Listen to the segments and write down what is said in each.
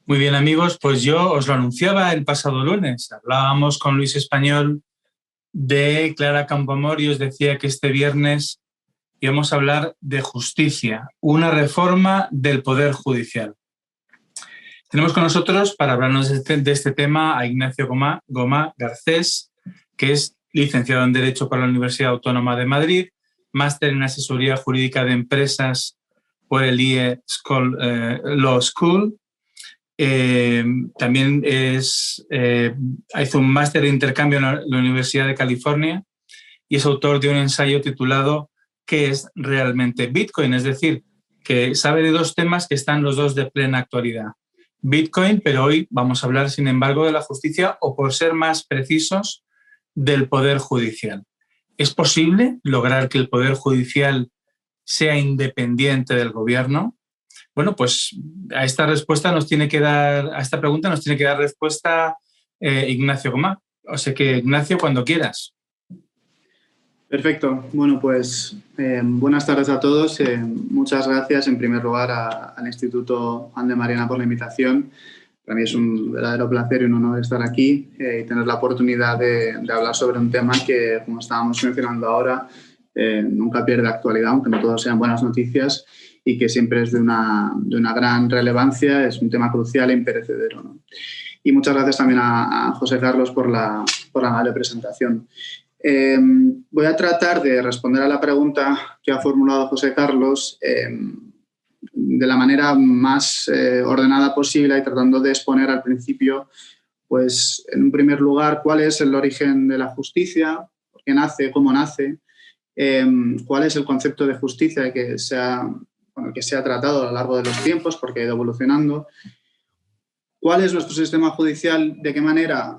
Muy bien, amigos, pues yo os lo anunciaba el pasado lunes. Hablábamos con Luis Español de Clara Campoamor y os decía que este viernes íbamos a hablar de justicia, una reforma del Poder Judicial. Tenemos con nosotros, para hablarnos de este tema, a Ignacio Gomá Garcés, que es licenciado en Derecho por la Universidad Autónoma de Madrid, máster en Asesoría Jurídica de Empresas por el IE Law School. También hizo un máster de intercambio en la Universidad de California y es autor de un ensayo titulado ¿Qué es realmente Bitcoin? Es decir, que sabe de dos temas que están los dos de plena actualidad. Bitcoin, pero hoy vamos a hablar, sin embargo, de la justicia o, por ser más precisos, del Poder Judicial. ¿Es posible lograr que el Poder Judicial sea independiente del gobierno? Bueno, pues a esta pregunta nos tiene que dar respuesta Ignacio Gomá. O sea que, Ignacio, cuando quieras. Perfecto. Bueno, pues buenas tardes a todos. Muchas gracias, en primer lugar, al Instituto Juan de Mariana por la invitación. Para mí es un verdadero placer y un honor estar aquí y tener la oportunidad de hablar sobre un tema que, como estábamos mencionando ahora, nunca pierde actualidad, aunque no todos sean buenas noticias, y que siempre es de una gran relevancia. Es un tema crucial e imperecedero, ¿no? Y muchas gracias también a José Carlos por la amable presentación. Voy a tratar de responder a la pregunta que ha formulado José Carlos de la manera más ordenada posible y tratando de exponer al principio, pues, en un primer lugar, cuál es el origen de la justicia, por qué nace, cómo nace, cuál es el concepto de justicia que se ha tratado a lo largo de los tiempos, porque ha ido evolucionando. ¿Cuál es nuestro sistema judicial? ¿De qué manera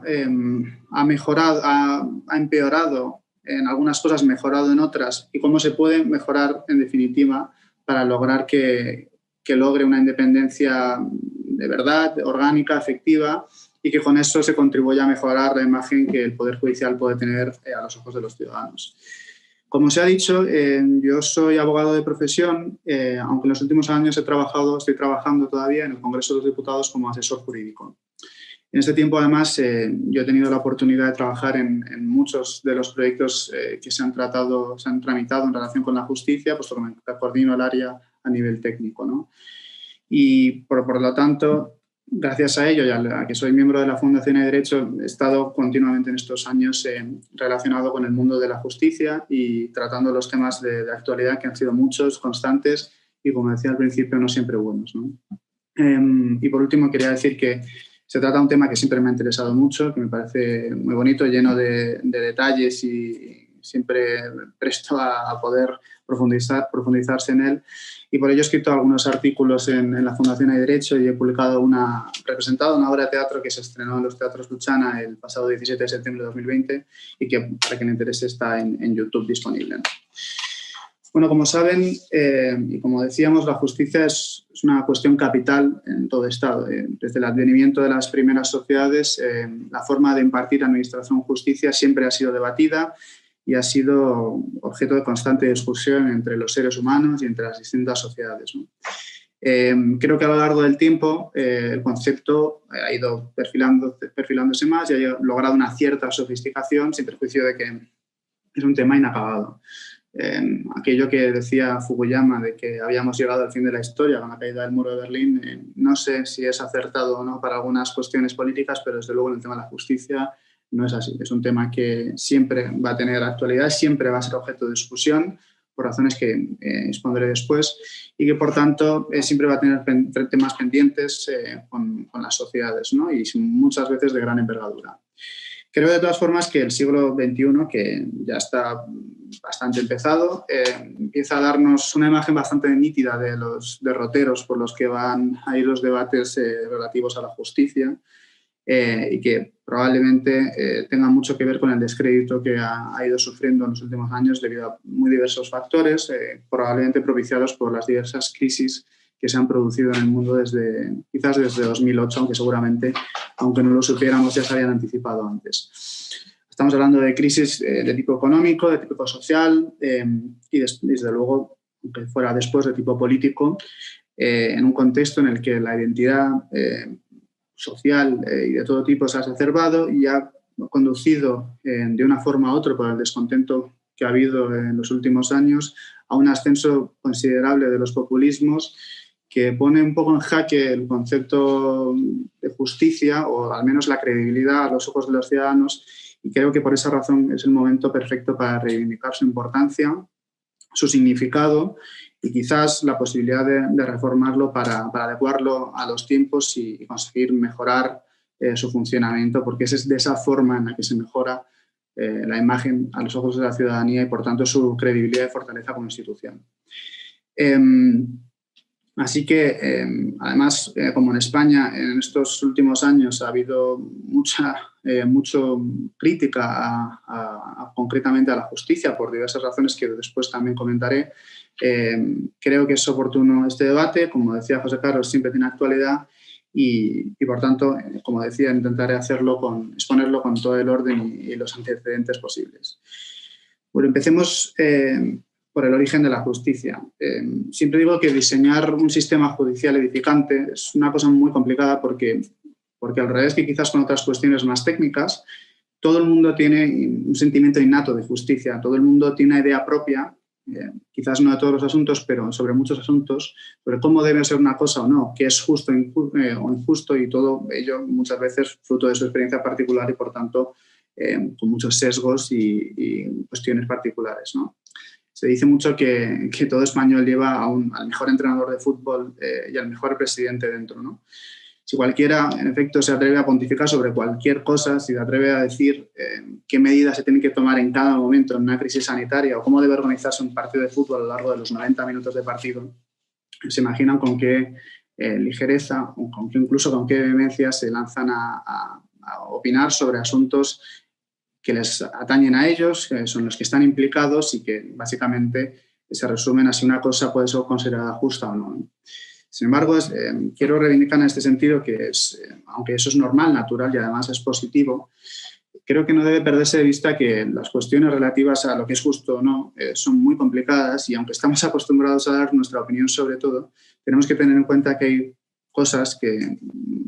ha mejorado, ha empeorado en algunas cosas, mejorado en otras? ¿Y cómo se puede mejorar, en definitiva, para lograr que logre una independencia de verdad, orgánica, efectiva, y que con eso se contribuya a mejorar la imagen que el Poder Judicial puede tener a los ojos de los ciudadanos? Como se ha dicho, yo soy abogado de profesión, aunque en los últimos años estoy trabajando todavía en el Congreso de los Diputados como asesor jurídico. En este tiempo, además, yo he tenido la oportunidad de trabajar en muchos de los proyectos que se han tramitado en relación con la justicia, puesto que coordino el área a nivel técnico, ¿no? Y por lo tanto, gracias a ello y a que soy miembro de la Fundación de Derecho, he estado continuamente en estos años relacionado con el mundo de la justicia y tratando los temas de actualidad, que han sido muchos, constantes y, como decía al principio, no siempre buenos, ¿no? Y por último, quería decir que se trata de un tema que siempre me ha interesado mucho, que me parece muy bonito, lleno de detalles y siempre presto a poder profundizarse en él. Y por ello he escrito algunos artículos en la Fundación de Derecho y he representado una obra de teatro que se estrenó en los Teatros Luchana el pasado 17 de septiembre de 2020 y que, para quien le interese, está en YouTube disponible. Bueno, como saben, y como decíamos, la justicia es una cuestión capital en todo Estado. Desde el advenimiento de las primeras sociedades, la forma de impartir administración justicia siempre ha sido debatida y ha sido objeto de constante discusión entre los seres humanos y entre las distintas sociedades, ¿no? Creo que a lo largo del tiempo el concepto ha ido perfilándose más y ha logrado una cierta sofisticación, sin perjuicio de que es un tema inacabado. Aquello que decía Fukuyama de que habíamos llegado al fin de la historia con la caída del muro de Berlín, no sé si es acertado o no para algunas cuestiones políticas, pero desde luego en el tema de la justicia no es así. Es un tema que siempre va a tener actualidad, siempre va a ser objeto de discusión por razones que expondré después y que, por tanto, siempre va a tener temas pendientes con las sociedades, ¿no? Y muchas veces de gran envergadura. Creo, de todas formas, que el siglo XXI, que ya está bastante empezado, empieza a darnos una imagen bastante nítida de los derroteros por los que van a ir los debates relativos a la justicia y que probablemente tenga mucho que ver con el descrédito que ha ido sufriendo en los últimos años debido a muy diversos factores, probablemente propiciados por las diversas crisis que se han producido en el mundo quizás desde 2008, aunque seguramente, aunque no lo supiéramos, ya se habían anticipado antes. Estamos hablando de crisis de tipo económico, de tipo social y, desde luego, aunque fuera después, de tipo político, en un contexto en el que la identidad social y de todo tipo se ha exacerbado y ha conducido de una forma u otra por el descontento que ha habido en los últimos años a un ascenso considerable de los populismos que pone un poco en jaque el concepto de justicia o al menos la credibilidad a los ojos de los ciudadanos, y creo que por esa razón es el momento perfecto para reivindicar su importancia, su significado y quizás la posibilidad de reformarlo para adecuarlo a los tiempos y conseguir mejorar su funcionamiento, porque es de esa forma en la que se mejora la imagen a los ojos de la ciudadanía y, por tanto, su credibilidad y fortaleza como institución. Así que, además, como en España en estos últimos años ha habido mucha crítica concretamente a la justicia por diversas razones que después también comentaré, creo que es oportuno este debate. Como decía José Carlos, siempre tiene actualidad y por tanto, como decía, intentaré exponerlo con todo el orden y los antecedentes posibles. Bueno, empecemos por el origen de la justicia. Siempre digo que diseñar un sistema judicial edificante es una cosa muy complicada porque al revés que quizás con otras cuestiones más técnicas, todo el mundo tiene un sentimiento innato de justicia, todo el mundo tiene una idea propia, quizás no de todos los asuntos, pero sobre muchos asuntos, sobre cómo debe ser una cosa o no, qué es justo o injusto, y todo ello muchas veces fruto de su experiencia particular y, por tanto, con muchos sesgos y cuestiones particulares, ¿no? Se dice mucho que todo español lleva al mejor entrenador de fútbol y al mejor presidente dentro, ¿no? Si cualquiera, en efecto, se atreve a pontificar sobre cualquier cosa, si se atreve a decir qué medidas se tienen que tomar en cada momento en una crisis sanitaria o cómo debe organizarse un partido de fútbol a lo largo de los 90 minutos de partido, se imaginan con qué ligereza o incluso con qué vehemencia se lanzan a opinar sobre asuntos que les atañen a ellos, que son los que están implicados y que básicamente se resumen a si una cosa puede ser considerada justa o no. Sin embargo, quiero reivindicar en este sentido que aunque eso es normal, natural y además es positivo, creo que no debe perderse de vista que las cuestiones relativas a lo que es justo o no son muy complicadas, y aunque estamos acostumbrados a dar nuestra opinión sobre todo, tenemos que tener en cuenta que hay cosas que,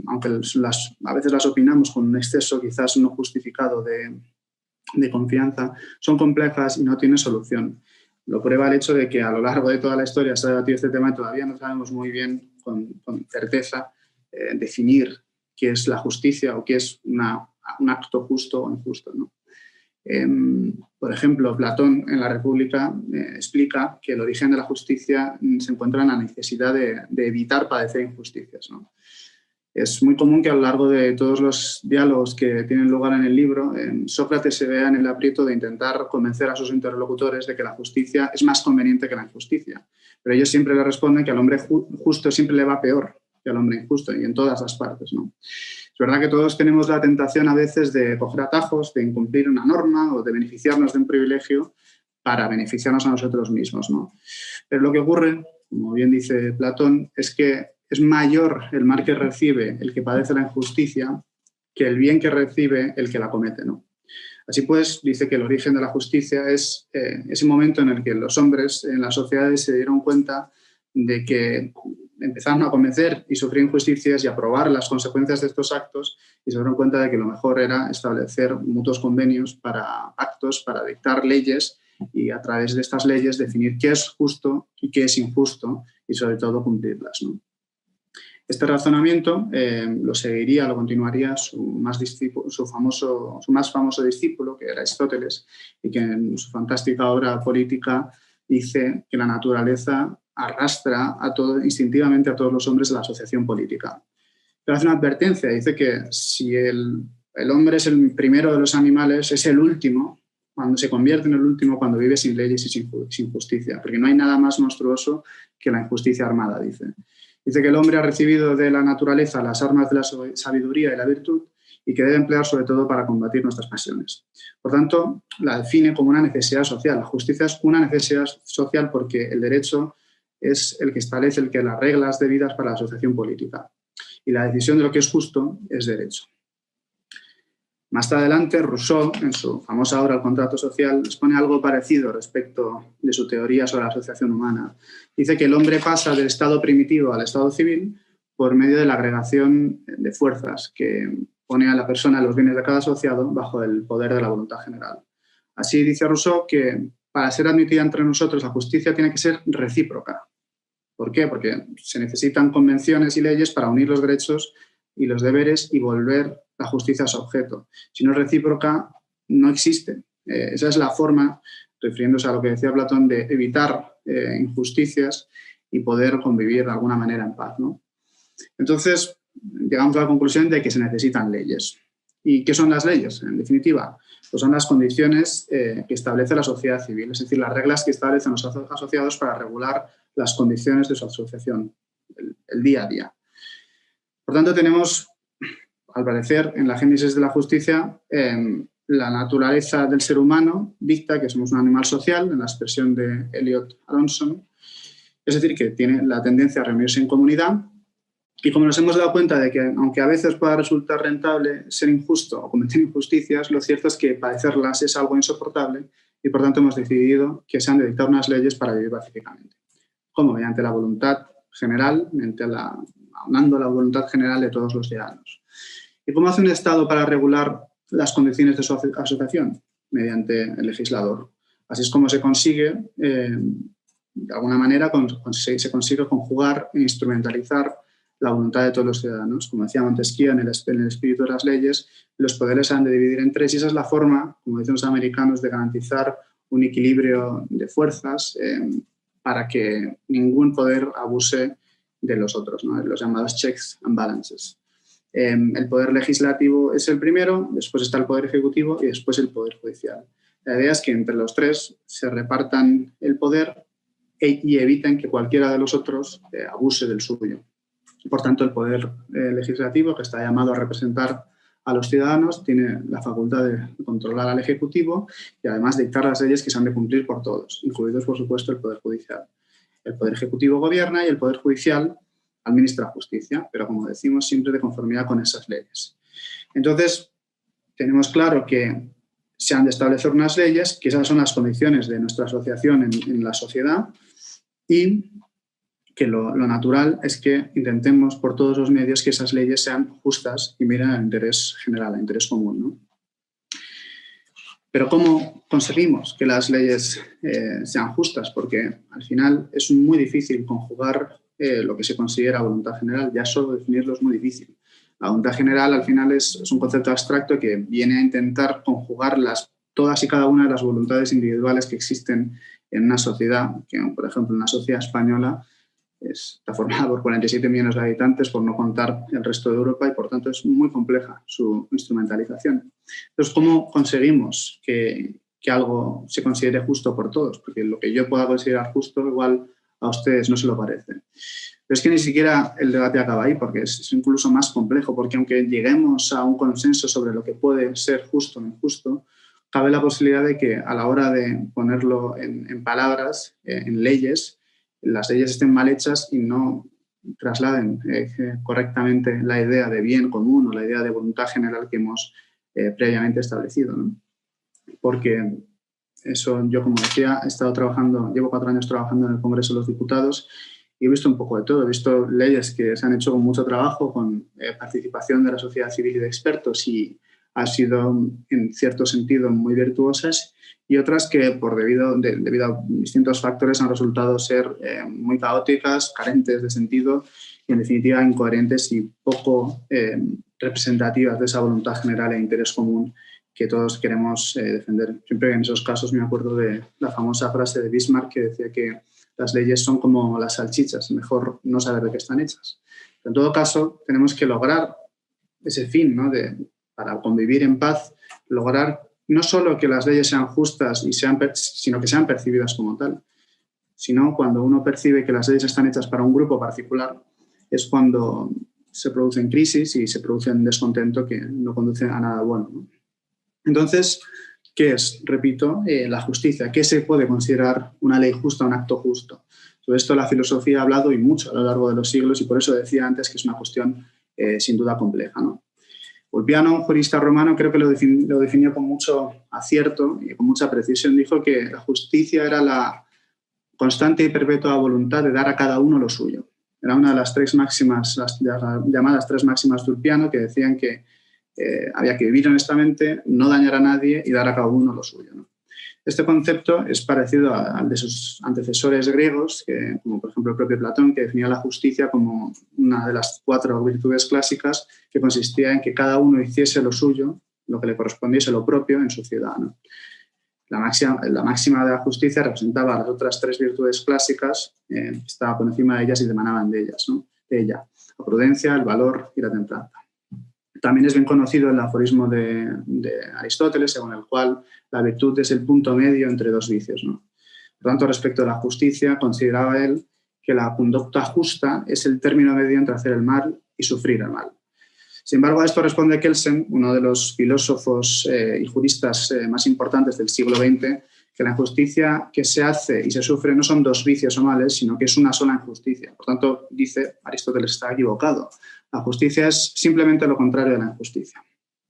aunque a veces las opinamos con un exceso quizás no justificado de confianza, son complejas y no tienen solución. Lo prueba el hecho de que a lo largo de toda la historia se ha debatido este tema y todavía no sabemos muy bien con certeza definir qué es la justicia o qué es un acto justo o injusto, ¿no? Por ejemplo, Platón en la República explica que el origen de la justicia se encuentra en la necesidad de evitar padecer injusticias, ¿no? Es muy común que a lo largo de todos los diálogos que tienen lugar en el libro, Sócrates se vea en el aprieto de intentar convencer a sus interlocutores de que la justicia es más conveniente que la injusticia. Pero ellos siempre le responden que al hombre justo siempre le va peor que al hombre injusto, y en todas las partes, ¿no? Es verdad que todos tenemos la tentación a veces de coger atajos, de incumplir una norma o de beneficiarnos de un privilegio para beneficiarnos a nosotros mismos, ¿no? Pero lo que ocurre, como bien dice Platón, es que es mayor el mal que recibe el que padece la injusticia que el bien que recibe el que la comete, ¿no? Así pues, dice que el origen de la justicia es ese momento en el que los hombres en las sociedades se dieron cuenta de que empezaron a cometer y sufrir injusticias y a probar las consecuencias de estos actos, y se dieron cuenta de que lo mejor era establecer mutuos convenios para actos, para dictar leyes y a través de estas leyes definir qué es justo y qué es injusto y sobre todo cumplirlas, ¿no? Este razonamiento lo continuaría su más famoso discípulo, que era Aristóteles, y que en su fantástica obra Política dice que la naturaleza arrastra instintivamente a todos los hombres de la asociación política. Pero hace una advertencia, dice que si el hombre es el primero de los animales, es el último, cuando se convierte en el último, cuando vive sin leyes y sin justicia, porque no hay nada más monstruoso que la injusticia armada, dice. Dice que el hombre ha recibido de la naturaleza las armas de la sabiduría y la virtud y que debe emplear sobre todo para combatir nuestras pasiones. Por tanto, la define como una necesidad social. La justicia es una necesidad social porque el derecho es el que establece las reglas debidas para la asociación política. Y la decisión de lo que es justo es derecho. Más adelante, Rousseau, en su famosa obra El contrato social, expone algo parecido respecto de su teoría sobre la asociación humana. Dice que el hombre pasa del estado primitivo al estado civil por medio de la agregación de fuerzas que pone a la persona los bienes de cada asociado bajo el poder de la voluntad general. Así dice Rousseau que para ser admitida entre nosotros la justicia tiene que ser recíproca. ¿Por qué? Porque se necesitan convenciones y leyes para unir los derechos y los deberes y volver la justicia a su objeto. Si no es recíproca, no existe. Esa es la forma, refiriéndose a lo que decía Platón, de evitar injusticias y poder convivir de alguna manera en paz, ¿no? Entonces, llegamos a la conclusión de que se necesitan leyes. ¿Y qué son las leyes? En definitiva, pues son las condiciones que establece la sociedad civil, es decir, las reglas que establecen los asociados para regular las condiciones de su asociación, el día a día. Por tanto, tenemos, al parecer, en la génesis de la justicia, la naturaleza del ser humano dicta que somos un animal social, en la expresión de Eliot Aronson, es decir, que tiene la tendencia a reunirse en comunidad. Y como nos hemos dado cuenta de que, aunque a veces pueda resultar rentable ser injusto o cometer injusticias, lo cierto es que padecerlas es algo insoportable y, por tanto, hemos decidido que se han de dictar unas leyes para vivir pacíficamente. ¿Cómo? Mediante la voluntad general, aunando la voluntad general de todos los ciudadanos. ¿Y cómo hace un Estado para regular las condiciones de su asociación? Mediante el legislador. Así es como se consigue, de alguna manera, se consigue conjugar e instrumentalizar la voluntad de todos los ciudadanos. Como decía Montesquieu, en el espíritu de las leyes, los poderes se han de dividir en tres y esa es la forma, como dicen los americanos, de garantizar un equilibrio de fuerzas para que ningún poder abuse de los otros, ¿no? Los llamados checks and balances. El poder legislativo es el primero, después está el poder ejecutivo y después el poder judicial. La idea es que entre los tres se repartan el poder y eviten que cualquiera de los otros abuse del suyo. Por tanto, el poder legislativo, que está llamado a representar a los ciudadanos, tiene la facultad de controlar al Ejecutivo y además dictar las leyes que se han de cumplir por todos, incluidos, por supuesto, el Poder Judicial. El Poder Ejecutivo gobierna y el Poder Judicial administra justicia, pero, como decimos, siempre de conformidad con esas leyes. Entonces, tenemos claro que se han de establecer unas leyes, que esas son las condiciones de nuestra asociación en la sociedad y que lo natural es que intentemos por todos los medios que esas leyes sean justas y miren al interés general, al interés común, ¿no? Pero ¿cómo conseguimos que las leyes sean justas? Porque al final es muy difícil conjugar lo que se considera voluntad general. Ya solo definirlo es muy difícil. La voluntad general al final es un concepto abstracto que viene a intentar conjugar todas y cada una de las voluntades individuales que existen en una sociedad, que por ejemplo en una sociedad española está formada por 47 millones de habitantes, por no contar el resto de Europa, y por tanto es muy compleja su instrumentalización. Entonces, ¿cómo conseguimos que algo se considere justo por todos? Porque lo que yo pueda considerar justo igual a ustedes no se lo parece. Pero es que ni siquiera el debate acaba ahí, porque es incluso más complejo, porque aunque lleguemos a un consenso sobre lo que puede ser justo o injusto, cabe la posibilidad de que a la hora de ponerlo en palabras, en leyes, las leyes estén mal hechas y no trasladen correctamente la idea de bien común o la idea de voluntad general que hemos previamente establecido, ¿no? Porque eso, yo como decía, llevo 4 años trabajando en el Congreso de los Diputados y he visto un poco de todo. He visto leyes que se han hecho con mucho trabajo, con participación de la sociedad civil y de expertos y han sido, en cierto sentido, muy virtuosas, y otras que, debido a distintos factores, han resultado ser muy caóticas, carentes de sentido y, en definitiva, incoherentes y poco representativas de esa voluntad general e interés común que todos queremos defender. Siempre en esos casos me acuerdo de la famosa frase de Bismarck que decía que las leyes son como las salchichas, mejor no saber de qué están hechas. Pero en todo caso, tenemos que lograr ese fin, ¿no? Para convivir en paz, lograr no solo que las leyes sean justas sino que sean percibidas como tal, sino cuando uno percibe que las leyes están hechas para un grupo particular, es cuando se producen crisis y se produce un descontento que no conduce a nada bueno, ¿no? Entonces, ¿qué es? Repito, la justicia. ¿Qué se puede considerar una ley justa, un acto justo? Sobre esto la filosofía ha hablado y mucho a lo largo de los siglos y por eso decía antes que es una cuestión sin duda compleja, ¿no? Ulpiano, un jurista romano, creo que lo definió con mucho acierto y con mucha precisión. Dijo que la justicia era la constante y perpetua voluntad de dar a cada uno lo suyo. Era una de las tres máximas, las llamadas tres máximas de Ulpiano, que decían que había que vivir honestamente, no dañar a nadie y dar a cada uno lo suyo, ¿no? Este concepto es parecido al de sus antecesores griegos, como por ejemplo el propio Platón, que definía la justicia como una de las 4 virtudes clásicas, que consistía en que cada uno hiciese lo suyo, lo que le correspondiese lo propio en su ciudad, ¿no? La máxima de la justicia representaba las otras 3 virtudes clásicas, estaba por encima de ellas y demanaban de ellas, ¿no? De ella, la prudencia, el valor y la templanza. También es bien conocido el aforismo de Aristóteles, según el cual la virtud es el punto medio entre 2 vicios, ¿no? Por tanto, respecto a la justicia, consideraba él que la conducta justa es el término medio entre hacer el mal y sufrir el mal. Sin embargo, a esto responde Kelsen, uno de los filósofos y juristas más importantes del siglo XX, que la injusticia que se hace y se sufre no son 2 vicios o males, sino que es una sola injusticia. Por tanto, dice Aristóteles está equivocado. La justicia es simplemente lo contrario de la injusticia.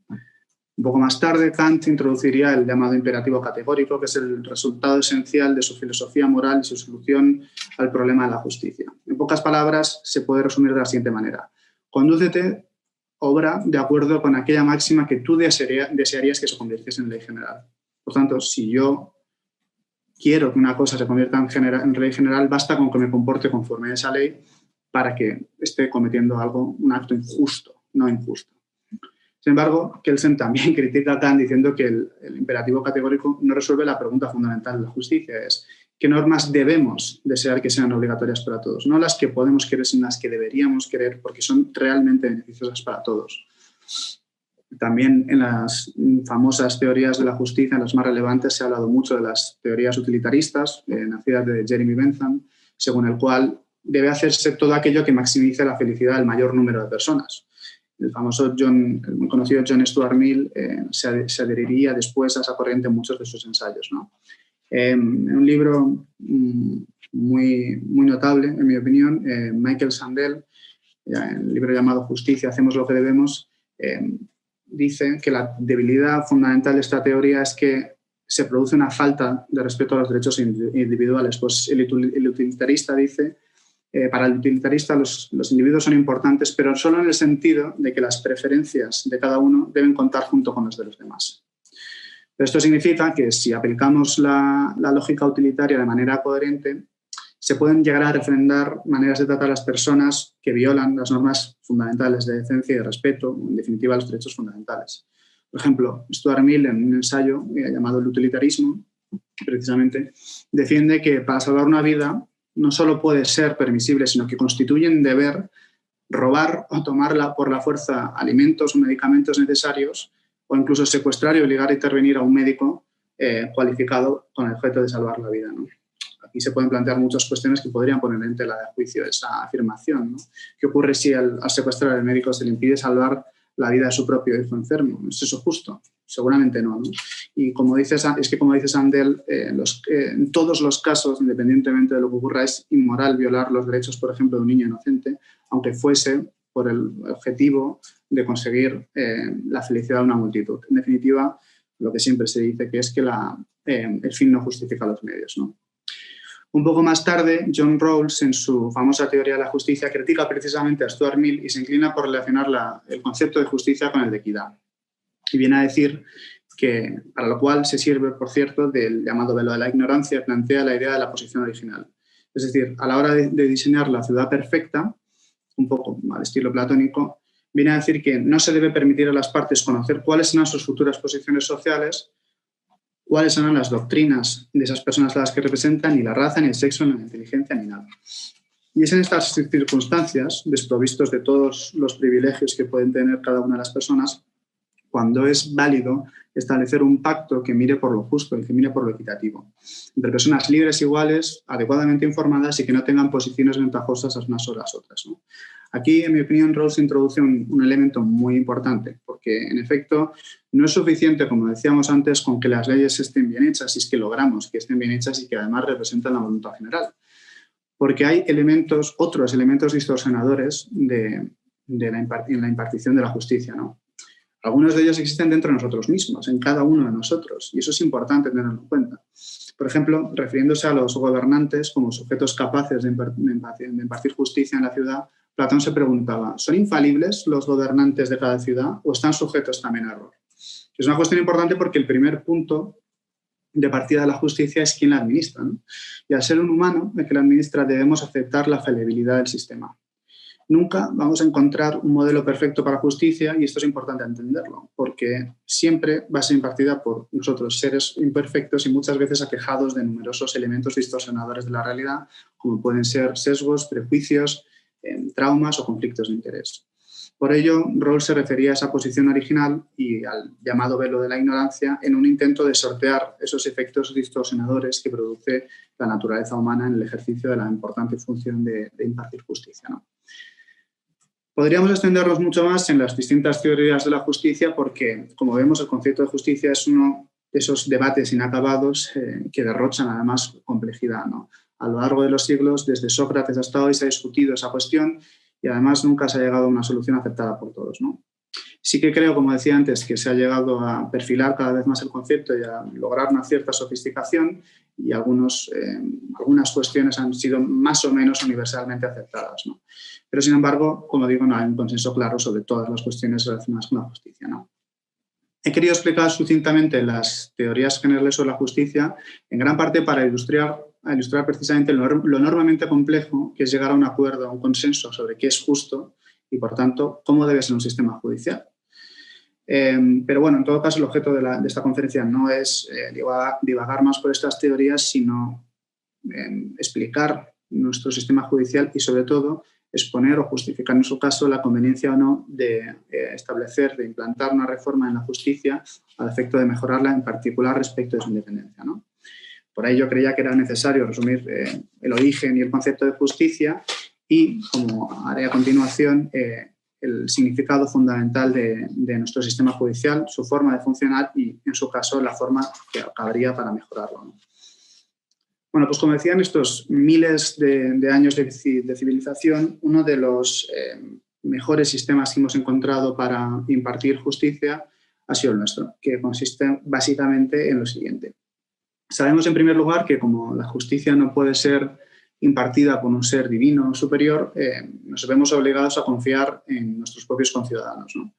Un poco más tarde, Kant introduciría el llamado imperativo categórico, que es el resultado esencial de su filosofía moral y su solución al problema de la justicia. En pocas palabras, se puede resumir de la siguiente manera. Condúcete, obra de acuerdo con aquella máxima que tú desearías que se convirtiese en ley general. Por tanto, si yo quiero que una cosa se convierta en ley general, basta con que me comporte conforme a esa ley para que esté cometiendo un acto injusto, no injusto. Sin embargo, Kelsen también critica a Kant diciendo que el imperativo categórico no resuelve la pregunta fundamental de la justicia, es qué normas debemos desear que sean obligatorias para todos, no las que podemos querer, sino las que deberíamos querer porque son realmente beneficiosas para todos. También en las famosas teorías de la justicia, en las más relevantes, se ha hablado mucho de las teorías utilitaristas, nacidas de Jeremy Bentham, según el cual debe hacerse todo aquello que maximice la felicidad del mayor número de personas. El muy conocido John Stuart Mill se adheriría después a esa corriente en muchos de sus ensayos, ¿no? En un libro muy notable, en mi opinión, Michael Sandel, en el libro llamado Justicia, hacemos lo que debemos, dice que la debilidad fundamental de esta teoría es que se produce una falta de respeto a los derechos individuales. Pues el utilitarista dice, para el utilitarista los individuos son importantes, pero solo en el sentido de que las preferencias de cada uno deben contar junto con las de los demás. Esto significa que si aplicamos la lógica utilitaria de manera coherente, se pueden llegar a refrendar maneras de tratar a las personas que violan las normas fundamentales de decencia y de respeto, en definitiva los derechos fundamentales. Por ejemplo, Stuart Mill, en un ensayo llamado El utilitarismo, precisamente, defiende que para salvar una vida no solo puede ser permisible, sino que constituye un deber robar o tomar por la fuerza alimentos o medicamentos necesarios o incluso secuestrar y obligar a intervenir a un médico cualificado con el objeto de salvar la vida, ¿no? Aquí se pueden plantear muchas cuestiones que podrían poner en tela de juicio esa afirmación, ¿no? ¿Qué ocurre si al secuestrar al médico se le impide salvar la vida de su propio hijo enfermo? ¿Es eso justo? Seguramente no, ¿no? Y como dice Sandel, en todos los casos, independientemente de lo que ocurra, es inmoral violar los derechos, por ejemplo, de un niño inocente, aunque fuese por el objetivo de conseguir la felicidad de una multitud. En definitiva, lo que siempre se dice que es que el fin no justifica los medios, ¿no? Un poco más tarde, John Rawls, en su famosa teoría de la justicia, critica precisamente a Stuart Mill y se inclina por relacionar el concepto de justicia con el de equidad. Y viene a decir que, para lo cual se sirve, por cierto, del llamado velo de la ignorancia, plantea la idea de la posición original. Es decir, a la hora de diseñar la ciudad perfecta, un poco al estilo platónico, viene a decir que no se debe permitir a las partes conocer cuáles serán sus futuras posiciones sociales, cuáles serán las doctrinas de esas personas a las que representan, ni la raza, ni el sexo, ni la inteligencia, ni nada. Y es en estas circunstancias, desprovistos de todos los privilegios que pueden tener cada una de las personas, cuando es válido establecer un pacto que mire por lo justo y que mire por lo equitativo, entre personas libres, iguales, adecuadamente informadas y que no tengan posiciones ventajosas las unas sobre las otras, ¿no? Aquí, en mi opinión, Rawls introduce un elemento muy importante, porque, en efecto, no es suficiente, como decíamos antes, con que las leyes estén bien hechas, si es que logramos que estén bien hechas y que además representan la voluntad general. Porque hay otros elementos distorsionadores en la impartición de la justicia, ¿no? Algunos de ellos existen dentro de nosotros mismos, en cada uno de nosotros, y eso es importante tenerlo en cuenta. Por ejemplo, refiriéndose a los gobernantes como sujetos capaces de impartir justicia en la ciudad, Platón se preguntaba, ¿son infalibles los gobernantes de cada ciudad o están sujetos también a error? Es una cuestión importante porque el primer punto de partida de la justicia es quién la administra, ¿no? Y al ser un humano el que la administra debemos aceptar la falibilidad del sistema. Nunca vamos a encontrar un modelo perfecto para justicia y esto es importante entenderlo, porque siempre va a ser impartida por nosotros, seres imperfectos y muchas veces aquejados de numerosos elementos distorsionadores de la realidad, como pueden ser sesgos, prejuicios, traumas o conflictos de interés. Por ello, Rawls se refería a esa posición original y al llamado velo de la ignorancia en un intento de sortear esos efectos distorsionadores que produce la naturaleza humana en el ejercicio de la importante función de impartir justicia, ¿no? Podríamos extendernos mucho más en las distintas teorías de la justicia porque, como vemos, el concepto de justicia es uno de esos debates inacabados que derrochan además complejidad, ¿no? A lo largo de los siglos, desde Sócrates hasta hoy, se ha discutido esa cuestión y además nunca se ha llegado a una solución aceptada por todos, ¿no? Sí que creo, como decía antes, que se ha llegado a perfilar cada vez más el concepto y a lograr una cierta sofisticación y algunas cuestiones han sido más o menos universalmente aceptadas, ¿no? Pero, sin embargo, como digo, no hay un consenso claro sobre todas las cuestiones relacionadas con la justicia, ¿no? He querido explicar sucintamente las teorías generales sobre la justicia, en gran parte para ilustrar precisamente lo enormemente complejo que es llegar a un acuerdo, a un consenso sobre qué es justo y, por tanto, cómo debe ser un sistema judicial. Pero bueno, en todo caso, el objeto de esta conferencia no es divagar más por estas teorías, sino explicar nuestro sistema judicial y, sobre todo, exponer o justificar en su caso la conveniencia o no de de implantar una reforma en la justicia al efecto de mejorarla, en particular respecto de su independencia, ¿no? Por ello creía que era necesario resumir el origen y el concepto de justicia y, como haré a continuación, el significado fundamental de nuestro sistema judicial, su forma de funcionar y, en su caso, la forma que cabría para mejorarlo, ¿no? Bueno, pues como decía, en estos miles de años de civilización, uno de los mejores sistemas que hemos encontrado para impartir justicia ha sido el nuestro, que consiste básicamente en lo siguiente. Sabemos, en primer lugar, que como la justicia no puede ser impartida por un ser divino superior, nos vemos obligados a confiar en nuestros propios conciudadanos, ¿no?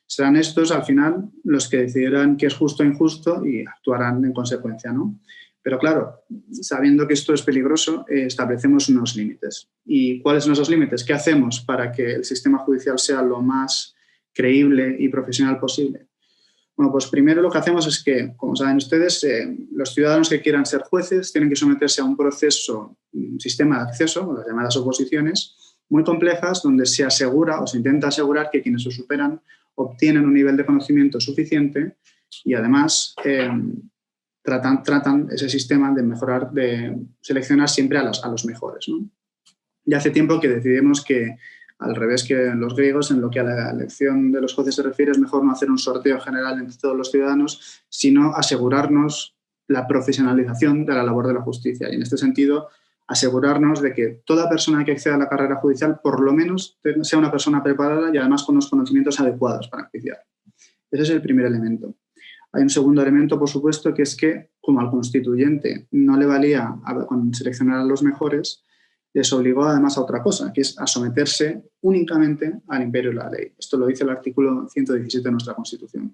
Serán estos, al final, los que decidirán qué es justo o injusto y actuarán en consecuencia, ¿no? Pero claro, sabiendo que esto es peligroso, establecemos unos límites. ¿Y cuáles son esos límites? ¿Qué hacemos para que el sistema judicial sea lo más creíble y profesional posible? Bueno, pues primero lo que hacemos es que, como saben ustedes, los ciudadanos que quieran ser jueces tienen que someterse a un proceso, un sistema de acceso, las llamadas oposiciones, muy complejas, donde se asegura o se intenta asegurar que quienes lo superan obtienen un nivel de conocimiento suficiente y además tratan ese sistema de mejorar, de seleccionar siempre a los mejores, ¿no? Ya hace tiempo que decidimos que, al revés que los griegos, en lo que a la elección de los jueces se refiere, es mejor no hacer un sorteo general entre todos los ciudadanos, sino asegurarnos la profesionalización de la labor de la justicia. Y en este sentido, asegurarnos de que toda persona que acceda a la carrera judicial, por lo menos, sea una persona preparada y además con los conocimientos adecuados para juiciar. Ese es el primer elemento. Hay un segundo elemento, por supuesto, que es que, como al constituyente no le valía con seleccionar a los mejores, les obligó además a otra cosa, que es a someterse únicamente al imperio de la ley. Esto lo dice el artículo 117 de nuestra Constitución.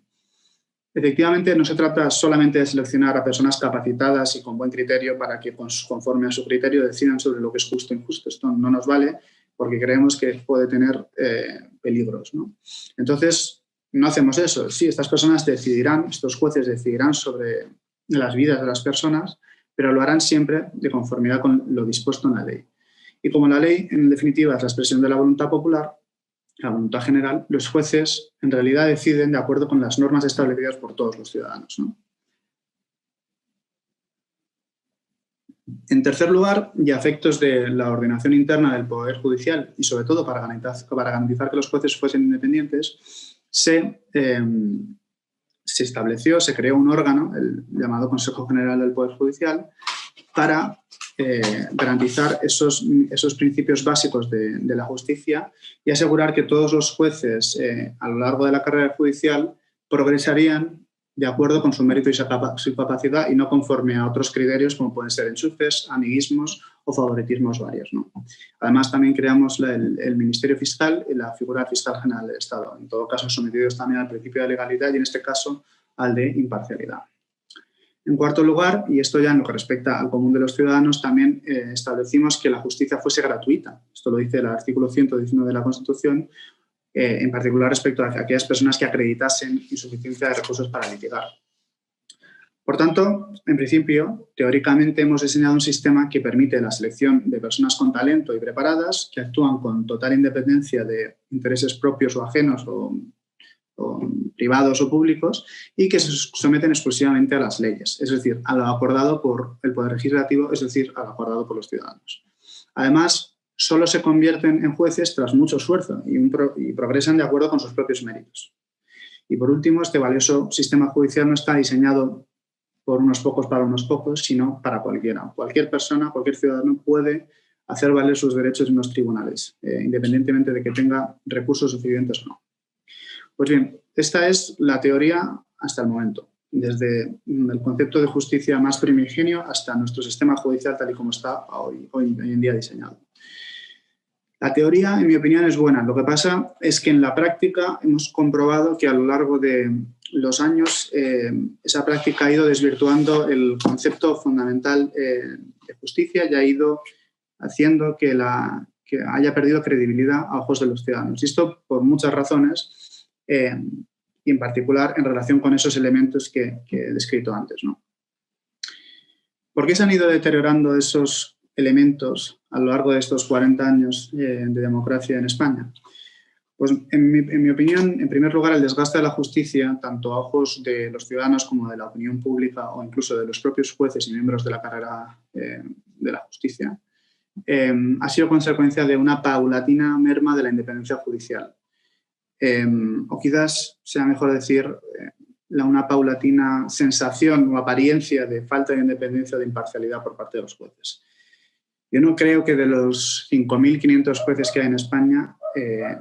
Efectivamente, no se trata solamente de seleccionar a personas capacitadas y con buen criterio para que, conforme a su criterio, decidan sobre lo que es justo e injusto. Esto no nos vale porque creemos que puede tener peligros, ¿no? Entonces, no hacemos eso. Sí, estas personas decidirán, estos jueces decidirán sobre las vidas de las personas, pero lo harán siempre de conformidad con lo dispuesto en la ley. Y como la ley, en definitiva, es la expresión de la voluntad popular, la voluntad general, los jueces en realidad deciden de acuerdo con las normas establecidas por todos los ciudadanos, ¿no? En tercer lugar, y a efectos de la ordenación interna del Poder Judicial y sobre todo para garantizar que los jueces fuesen independientes, se estableció, se creó un órgano, el llamado Consejo General del Poder Judicial, para garantizar esos principios básicos de la justicia y asegurar que todos los jueces a lo largo de la carrera judicial progresarían de acuerdo con su mérito y su capacidad y no conforme a otros criterios como pueden ser enchufes, amiguismos o favoritismos varios, ¿no? Además, también creamos el Ministerio Fiscal y la figura fiscal general del Estado, en todo caso sometidos también al principio de legalidad y en este caso al de imparcialidad. En cuarto lugar, y esto ya en lo que respecta al común de los ciudadanos, también establecimos que la justicia fuese gratuita. Esto lo dice el artículo 119 de la Constitución, en particular respecto a aquellas personas que acreditasen insuficiencia de recursos para litigar. Por tanto, en principio, teóricamente hemos diseñado un sistema que permite la selección de personas con talento y preparadas, que actúan con total independencia de intereses propios o ajenos o privados o públicos y que se someten exclusivamente a las leyes, es decir, a lo acordado por el Poder Legislativo, es decir, a lo acordado por los ciudadanos. Además, solo se convierten en jueces tras mucho esfuerzo y progresan de acuerdo con sus propios méritos. Y por último, este valioso sistema judicial no está diseñado por unos pocos para unos pocos, sino para cualquiera. Cualquier persona, cualquier ciudadano puede hacer valer sus derechos en los tribunales, independientemente de que tenga recursos suficientes o no. Pues bien, esta es la teoría hasta el momento, desde el concepto de justicia más primigenio hasta nuestro sistema judicial tal y como está hoy en día diseñado. La teoría, en mi opinión, es buena. Lo que pasa es que en la práctica hemos comprobado que a lo largo de los años esa práctica ha ido desvirtuando el concepto fundamental de justicia y ha ido haciendo que haya perdido credibilidad a ojos de los ciudadanos. Y esto por muchas razones, y en particular en relación con esos elementos que he descrito antes, ¿no? ¿Por qué se han ido deteriorando esos elementos a lo largo de estos 40 años de democracia en España? Pues, en mi opinión, en primer lugar, el desgaste de la justicia, tanto a ojos de los ciudadanos como de la opinión pública o incluso de los propios jueces y miembros de la carrera de la justicia, ha sido consecuencia de una paulatina merma de la independencia judicial. O quizás sea mejor decir una paulatina sensación o apariencia de falta de independencia o de imparcialidad por parte de los jueces. Yo no creo que de los 5.500 jueces que hay en España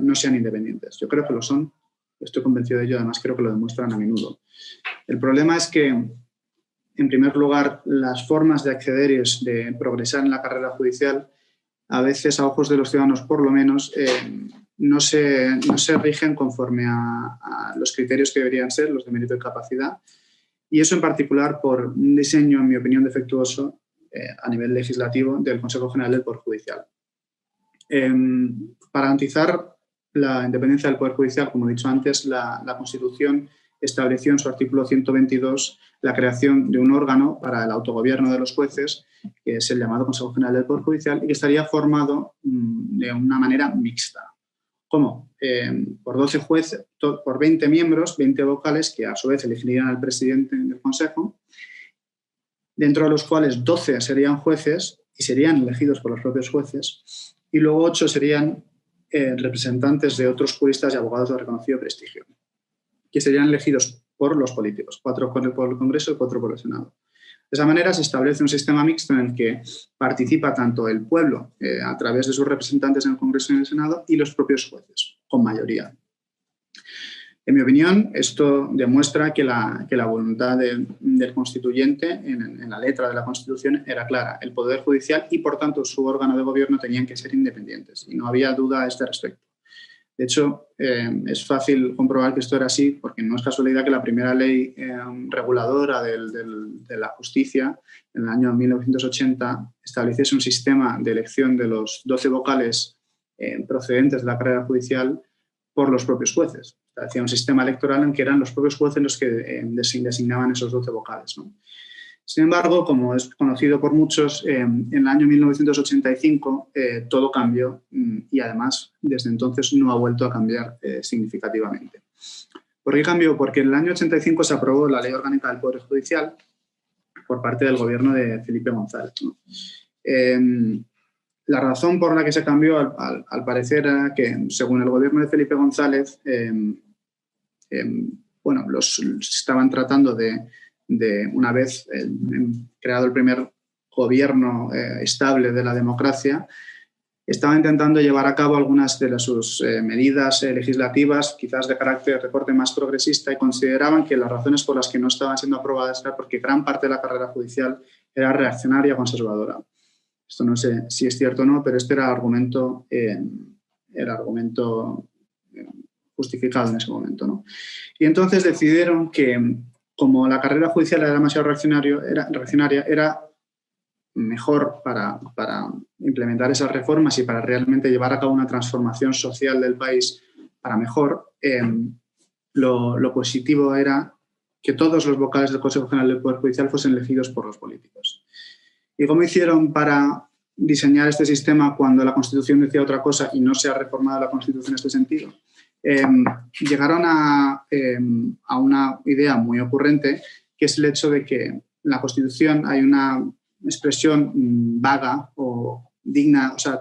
no sean independientes. Yo creo que lo son, estoy convencido de ello, además creo que lo demuestran a menudo. El problema es que, en primer lugar, las formas de acceder y de progresar en la carrera judicial, a veces a ojos de los ciudadanos por lo menos, no se rigen conforme a los criterios que deberían ser, los de mérito y capacidad, y eso en particular por un diseño, en mi opinión, defectuoso a nivel legislativo del Consejo General del Poder Judicial. Para garantizar la independencia del Poder Judicial, como he dicho antes, la Constitución estableció en su artículo 122 la creación de un órgano para el autogobierno de los jueces, que es el llamado Consejo General del Poder Judicial, y que estaría formado de una manera mixta. ¿Cómo? Por 12 jueces, por 20 miembros, 20 vocales, que a su vez elegirían al presidente del Consejo, dentro de los cuales 12 serían jueces y serían elegidos por los propios jueces, y luego 8 serían representantes de otros juristas y abogados de reconocido prestigio, que serían elegidos por los políticos, 4 por el Congreso y 4 por el Senado. De esa manera se establece un sistema mixto en el que participa tanto el pueblo a través de sus representantes en el Congreso y en el Senado y los propios jueces, con mayoría. En mi opinión, esto demuestra que la voluntad del constituyente en la letra de la Constitución era clara. El Poder Judicial y, por tanto, su órgano de gobierno tenían que ser independientes y no había duda a este respecto. De hecho, es fácil comprobar que esto era así porque no es casualidad que la primera ley reguladora de la justicia en el año 1980 estableciese un sistema de elección de los 12 vocales procedentes de la carrera judicial por los propios jueces. Hacía un sistema electoral en que eran los propios jueces los que designaban esos 12 vocales, ¿no? Sin embargo, como es conocido por muchos, en el año 1985 todo cambió y además desde entonces no ha vuelto a cambiar significativamente. ¿Por qué cambió? Porque en el año 85 se aprobó la Ley Orgánica del Poder Judicial por parte del gobierno de Felipe González, ¿no? La razón por la que se cambió, al parecer, era que, según el gobierno de Felipe González, estaban tratando de una vez creado el primer gobierno estable de la democracia, estaba intentando llevar a cabo algunas de sus medidas legislativas, quizás de carácter de corte más progresista, y consideraban que las razones por las que no estaban siendo aprobadas era porque gran parte de la carrera judicial era reaccionaria o conservadora. Esto no sé si es cierto o no, pero este era el argumento justificado en ese momento, ¿no? Y entonces decidieron que, como la carrera judicial era demasiado reaccionaria, era mejor para implementar esas reformas y para realmente llevar a cabo una transformación social del país para mejor, lo positivo era que todos los vocales del Consejo General del Poder Judicial fuesen elegidos por los políticos. ¿Y cómo hicieron para diseñar este sistema cuando la Constitución decía otra cosa y no se ha reformado la Constitución en este sentido? Llegaron a una idea muy ocurrente, que es el hecho de que en la Constitución hay una expresión vaga o digna, o sea,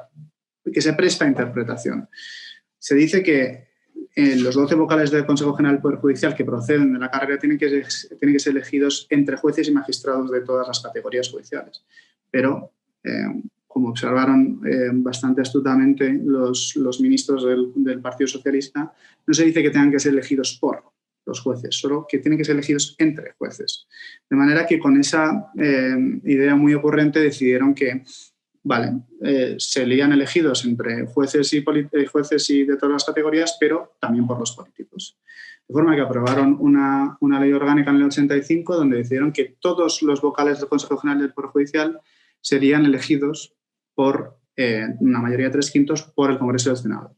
que se presta a interpretación. Se dice que los 12 vocales del Consejo General del Poder Judicial que proceden de la carrera tienen que ser elegidos entre jueces y magistrados de todas las categorías judiciales. Pero, como observaron bastante astutamente los ministros del Partido Socialista, no se dice que tengan que ser elegidos por los jueces, solo que tienen que ser elegidos entre jueces. De manera que con esa idea muy ocurrente decidieron que, serían elegidos entre jueces y de todas las categorías, pero también por los políticos. De forma que aprobaron una ley orgánica en el 85 donde decidieron que todos los vocales del Consejo General del Poder Judicial serían elegidos por una mayoría de 3/5 por el Congreso del Senado.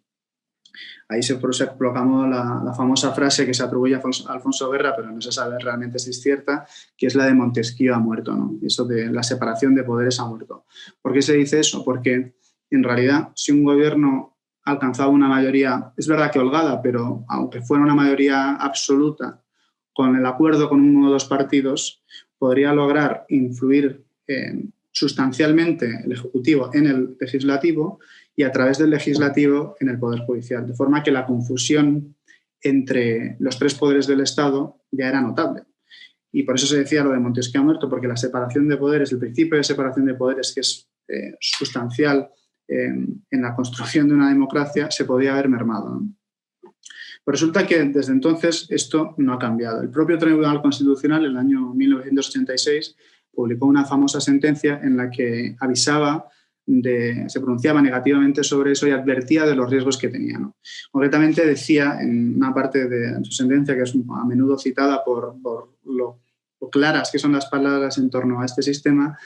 Ahí se proclamó la famosa frase que se atribuye a Alfonso Guerra, pero no se sabe realmente si es cierta, que es la de Montesquieu ha muerto, ¿no? Eso de la separación de poderes ha muerto. ¿Por qué se dice eso? Porque en realidad, si un gobierno alcanzaba una mayoría, es verdad que holgada, pero aunque fuera una mayoría absoluta, con el acuerdo con uno o dos partidos, podría lograr influir sustancialmente el Ejecutivo en el Legislativo y a través del Legislativo en el Poder Judicial. De forma que la confusión entre los tres poderes del Estado ya era notable. Y por eso se decía lo de Montesquieu ha muerto, porque la separación de poderes, el principio de separación de poderes, que es sustancial en la construcción de una democracia, se podía haber mermado, ¿no? Pues resulta que desde entonces esto no ha cambiado. El propio Tribunal Constitucional, en el año 1986, publicó una famosa sentencia en la que avisaba, se pronunciaba negativamente sobre eso y advertía de los riesgos que tenía, ¿no? Concretamente decía en una parte de su sentencia, que es a menudo citada por lo claras que son las palabras en torno a este sistema,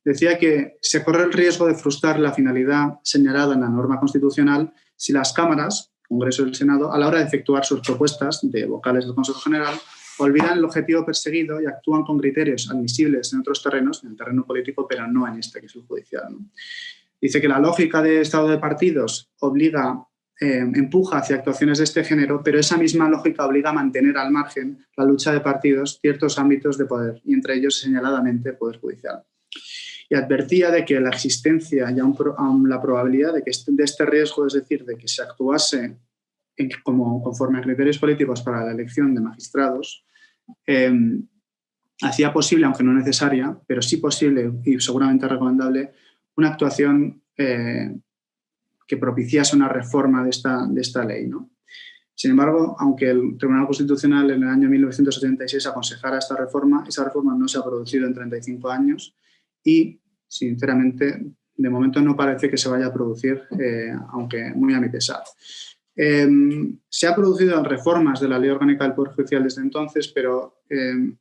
decía que se corre el riesgo de frustrar la finalidad señalada en la norma constitucional si las cámaras, Congreso y el Senado, a la hora de efectuar sus propuestas de vocales del Consejo General, olvidan el objetivo perseguido y actúan con criterios admisibles en otros terrenos, en el terreno político, pero no en este, que es el judicial, ¿no? Dice que la lógica de estado de partidos empuja hacia actuaciones de este género, pero esa misma lógica obliga a mantener al margen la lucha de partidos ciertos ámbitos de poder, y entre ellos señaladamente el Poder Judicial. Y advertía de que la existencia y aún la probabilidad de este riesgo, es decir, de que se actuase conforme a criterios políticos para la elección de magistrados, hacía posible, aunque no necesaria, pero sí posible y seguramente recomendable, una actuación que propiciase una reforma de esta ley, ¿no? Sin embargo, aunque el Tribunal Constitucional en el año 1976 aconsejara esa reforma no se ha producido en 35 años y, sinceramente, de momento no parece que se vaya a producir, aunque muy a mi pesar. Se han producido reformas de la Ley Orgánica del Poder Judicial desde entonces, pero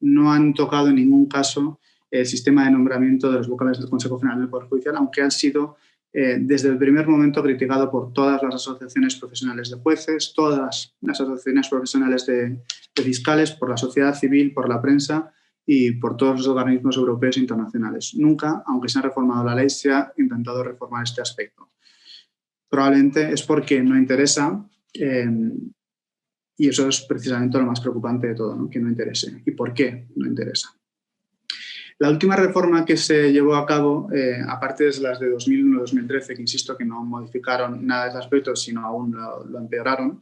no han tocado en ningún caso el sistema de nombramiento de los vocales del Consejo General del Poder Judicial, aunque han sido desde el primer momento criticado por todas las asociaciones profesionales de jueces, todas las asociaciones profesionales de fiscales, por la sociedad civil, por la prensa y por todos los organismos europeos e internacionales. Nunca, aunque se ha reformado la ley, se ha intentado reformar este aspecto. Probablemente es porque no interesa y eso es precisamente lo más preocupante de todo, ¿no? Que no interese. ¿Y por qué no interesa? La última reforma que se llevó a cabo, aparte de las de 2001-2013, que insisto que no modificaron nada de ese aspecto, sino aún lo empeoraron,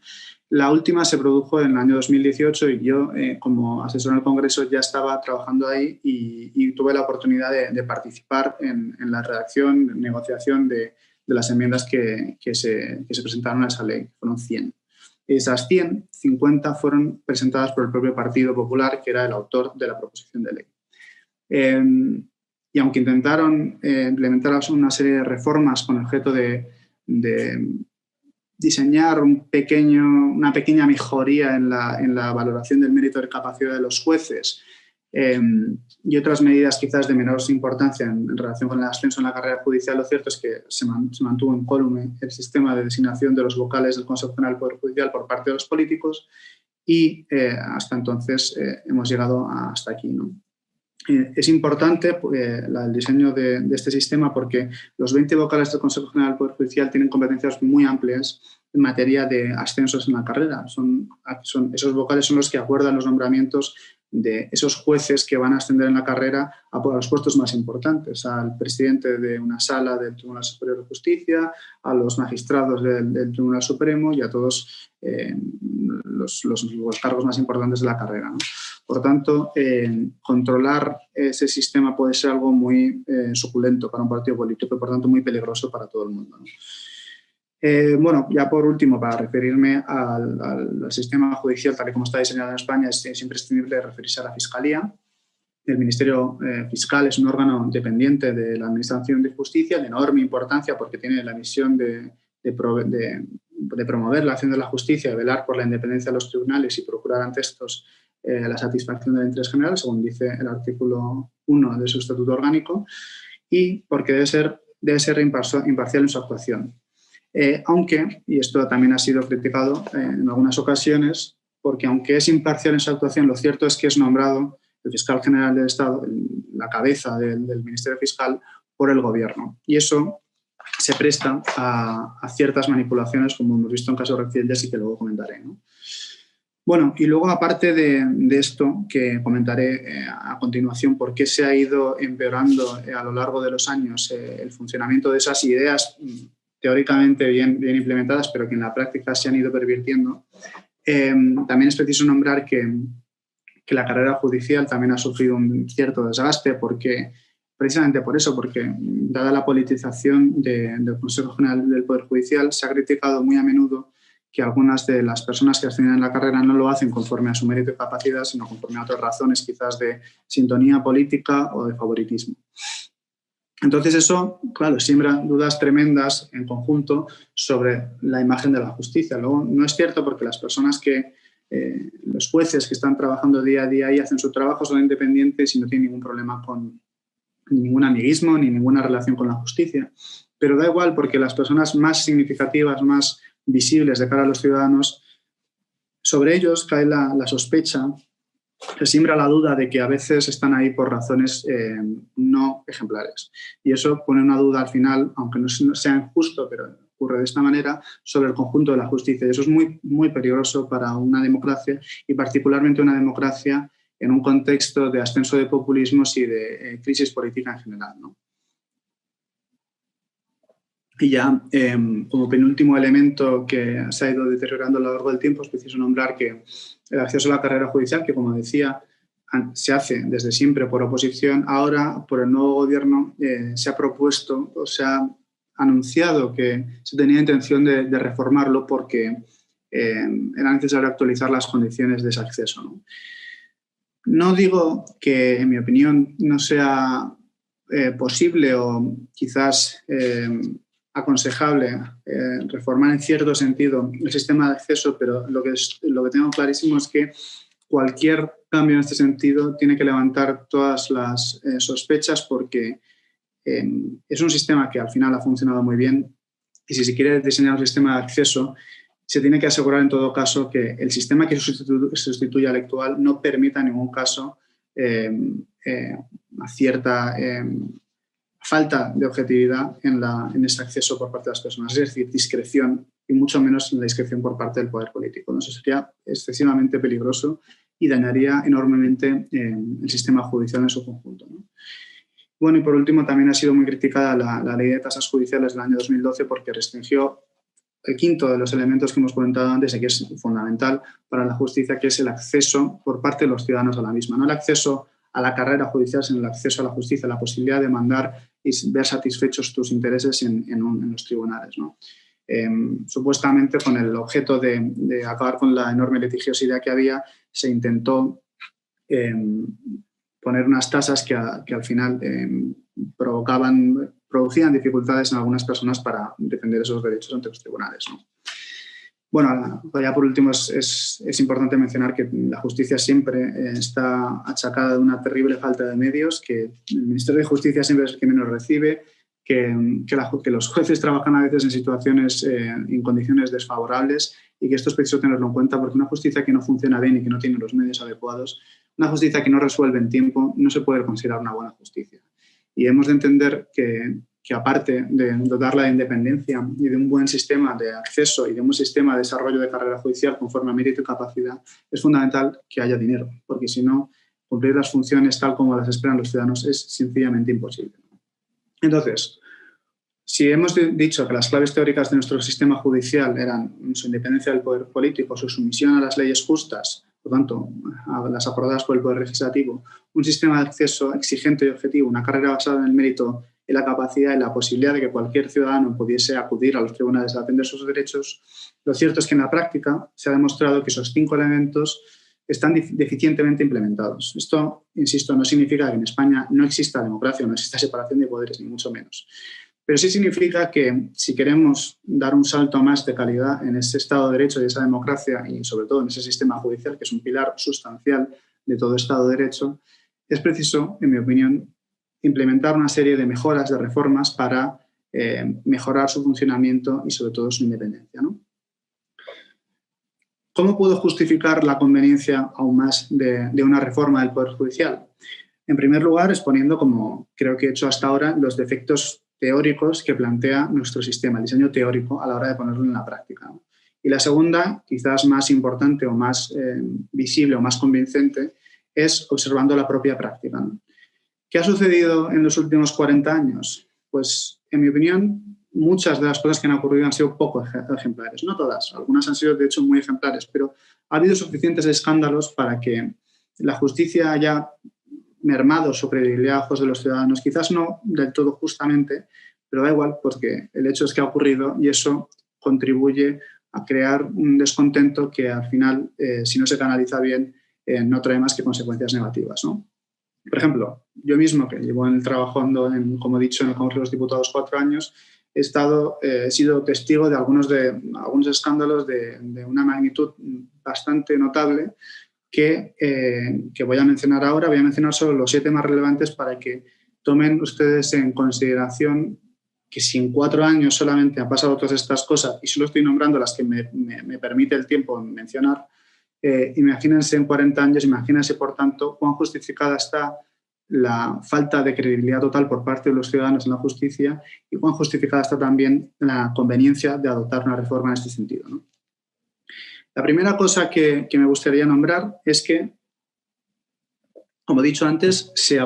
la última se produjo en el año 2018 y yo, como asesor en el Congreso, ya estaba trabajando ahí y tuve la oportunidad de participar en la redacción, negociación de de las enmiendas que se presentaron a esa ley. Fueron 100. De esas 100, 50 fueron presentadas por el propio Partido Popular, que era el autor de la proposición de ley. Y aunque intentaron implementar una serie de reformas con el objeto de diseñar una pequeña mejoría en la valoración del mérito de capacidad de los jueces y otras medidas quizás de menor importancia en relación con el ascenso en la carrera judicial, lo cierto es que se mantuvo incólume el sistema de designación de los vocales del Consejo General del Poder Judicial por parte de los políticos y hasta entonces hemos llegado hasta aquí, ¿no? Es importante el diseño de este sistema porque los 20 vocales del Consejo General del Poder Judicial tienen competencias muy amplias en materia de ascensos en la carrera. Esos vocales son los que acuerdan los nombramientos de esos jueces que van a ascender en la carrera a los puestos más importantes, al presidente de una sala del Tribunal Superior de Justicia, a los magistrados del Tribunal Supremo y a todos los cargos más importantes de la carrera, ¿no? Por tanto, controlar ese sistema puede ser algo muy suculento para un partido político y, por tanto, muy peligroso para todo el mundo, ¿no? Bueno, ya por último, para referirme al sistema judicial, tal y como está diseñado en España, es imprescindible referirse a la Fiscalía. El Ministerio Fiscal es un órgano dependiente de la Administración de Justicia, de enorme importancia porque tiene la misión de promover la acción de la justicia, de velar por la independencia de los tribunales y procurar ante estos la satisfacción del interés general, según dice el artículo 1 de su estatuto orgánico, y porque debe ser imparcial en su actuación. Aunque, y esto también ha sido criticado en algunas ocasiones, porque aunque es imparcial en su actuación, lo cierto es que es nombrado el fiscal general del Estado, la cabeza del Ministerio Fiscal, por el Gobierno. Y eso se presta a ciertas manipulaciones, como hemos visto en casos recientes y que luego comentaré, ¿no? Bueno, y luego aparte de esto, que comentaré a continuación, por qué se ha ido empeorando a lo largo de los años el funcionamiento de esas ideas teóricamente bien implementadas, pero que en la práctica se han ido pervirtiendo. También es preciso nombrar que la carrera judicial también ha sufrido un cierto desgaste, precisamente por eso, porque dada la politización del Consejo General del Poder Judicial, se ha criticado muy a menudo que algunas de las personas que ascienden en la carrera no lo hacen conforme a su mérito y capacidad, sino conforme a otras razones, quizás de sintonía política o de favoritismo. Entonces eso, claro, siembra dudas tremendas en conjunto sobre la imagen de la justicia. Luego, no es cierto porque las personas los jueces que están trabajando día a día y hacen su trabajo son independientes y no tienen ningún problema con ningún amiguismo ni ninguna relación con la justicia. Pero da igual porque las personas más significativas, más visibles de cara a los ciudadanos, sobre ellos cae la sospecha, se siembra la duda de que a veces están ahí por razones no ejemplares. Y eso pone una duda al final, aunque no sea injusto, pero ocurre de esta manera, sobre el conjunto de la justicia. Y eso es muy, muy peligroso para una democracia y particularmente una democracia en un contexto de ascenso de populismos y de crisis política en general, ¿no? Y ya, como penúltimo elemento que se ha ido deteriorando a lo largo del tiempo, es preciso nombrar que el acceso a la carrera judicial, que como decía, se hace desde siempre por oposición, ahora por el nuevo gobierno se ha propuesto o se ha anunciado que se tenía intención de reformarlo porque era necesario actualizar las condiciones de ese acceso, ¿no? No digo que, en mi opinión, no sea posible o quizás aconsejable reformar en cierto sentido el sistema de acceso, pero lo que tengo clarísimo es que cualquier cambio en este sentido tiene que levantar todas las sospechas porque es un sistema que al final ha funcionado muy bien y si se quiere diseñar un sistema de acceso se tiene que asegurar en todo caso que el sistema que sustituya al actual no permita en ningún caso una cierta falta de objetividad en ese acceso por parte de las personas, es decir, discreción y mucho menos en la discreción por parte del poder político. Eso sería excesivamente peligroso y dañaría enormemente el sistema judicial en su conjunto, ¿no? Bueno, y por último también ha sido muy criticada la ley de tasas judiciales del año 2012 porque restringió el quinto de los elementos que hemos comentado antes y que es fundamental para la justicia, que es el acceso por parte de los ciudadanos a la misma, no el acceso a la carrera judicial, sino el acceso a la justicia, la posibilidad de mandar y ver satisfechos tus intereses en los tribunales, ¿no? Supuestamente con el objeto de acabar con la enorme litigiosidad que había, se intentó poner unas tasas que al final producían dificultades en algunas personas para defender esos derechos ante los tribunales, ¿no? Bueno, ya por último es importante mencionar que la justicia siempre está achacada de una terrible falta de medios, que el Ministerio de Justicia siempre es el que menos recibe, que los jueces trabajan a veces en situaciones, en condiciones desfavorables, y que esto es preciso tenerlo en cuenta, porque una justicia que no funciona bien y que no tiene los medios adecuados, una justicia que no resuelve en tiempo, no se puede considerar una buena justicia. Y hemos de entender que aparte de dotarla de independencia y de un buen sistema de acceso y de un sistema de desarrollo de carrera judicial conforme a mérito y capacidad, es fundamental que haya dinero, porque si no, cumplir las funciones tal como las esperan los ciudadanos es sencillamente imposible. Entonces, si hemos dicho que las claves teóricas de nuestro sistema judicial eran su independencia del poder político, su sumisión a las leyes justas, por tanto, a las aprobadas por el Poder Legislativo, un sistema de acceso exigente y objetivo, una carrera basada en el mérito y la capacidad y la posibilidad de que cualquier ciudadano pudiese acudir a los tribunales a defender sus derechos, lo cierto es que en la práctica se ha demostrado que esos 5 elementos están deficientemente implementados. Esto, insisto, no significa que en España no exista democracia, no exista separación de poderes, ni mucho menos. Pero sí significa que si queremos dar un salto más de calidad en ese Estado de Derecho y esa democracia, y sobre todo en ese sistema judicial, que es un pilar sustancial de todo Estado de Derecho, es preciso, en mi opinión, implementar una serie de mejoras, de reformas para mejorar su funcionamiento y sobre todo su independencia, ¿no? ¿Cómo puedo justificar la conveniencia aún más de una reforma del Poder Judicial? En primer lugar, exponiendo, como creo que he hecho hasta ahora, los defectos teóricos que plantea nuestro sistema, el diseño teórico a la hora de ponerlo en la práctica, ¿no? Y la segunda, quizás más importante o más visible o más convincente, es observando la propia práctica, ¿no? ¿Qué ha sucedido en los últimos 40 años? Pues, en mi opinión, muchas de las cosas que han ocurrido han sido poco ejemplares. No todas, algunas han sido, de hecho, muy ejemplares, pero ha habido suficientes escándalos para que la justicia haya mermado su credibilidad a ojos de los ciudadanos. Quizás no del todo justamente, pero da igual, porque el hecho es que ha ocurrido y eso contribuye a crear un descontento que al final, si no se canaliza bien, no trae más que consecuencias negativas, ¿no? Por ejemplo, yo mismo, que llevo trabajando, como he dicho, en el Congreso de los Diputados 4 años, he sido testigo de algunos escándalos de una magnitud bastante notable que voy a mencionar ahora. Voy a mencionar solo los 7 más relevantes para que tomen ustedes en consideración que si en 4 años solamente han pasado todas estas cosas, y solo estoy nombrando las que me permite el tiempo mencionar, imagínense en 40 años, imagínense, por tanto, cuán justificada está la falta de credibilidad total por parte de los ciudadanos en la justicia y cuán justificada está también la conveniencia de adoptar una reforma en este sentido, ¿no? La primera cosa que me gustaría nombrar es que, como he dicho antes, se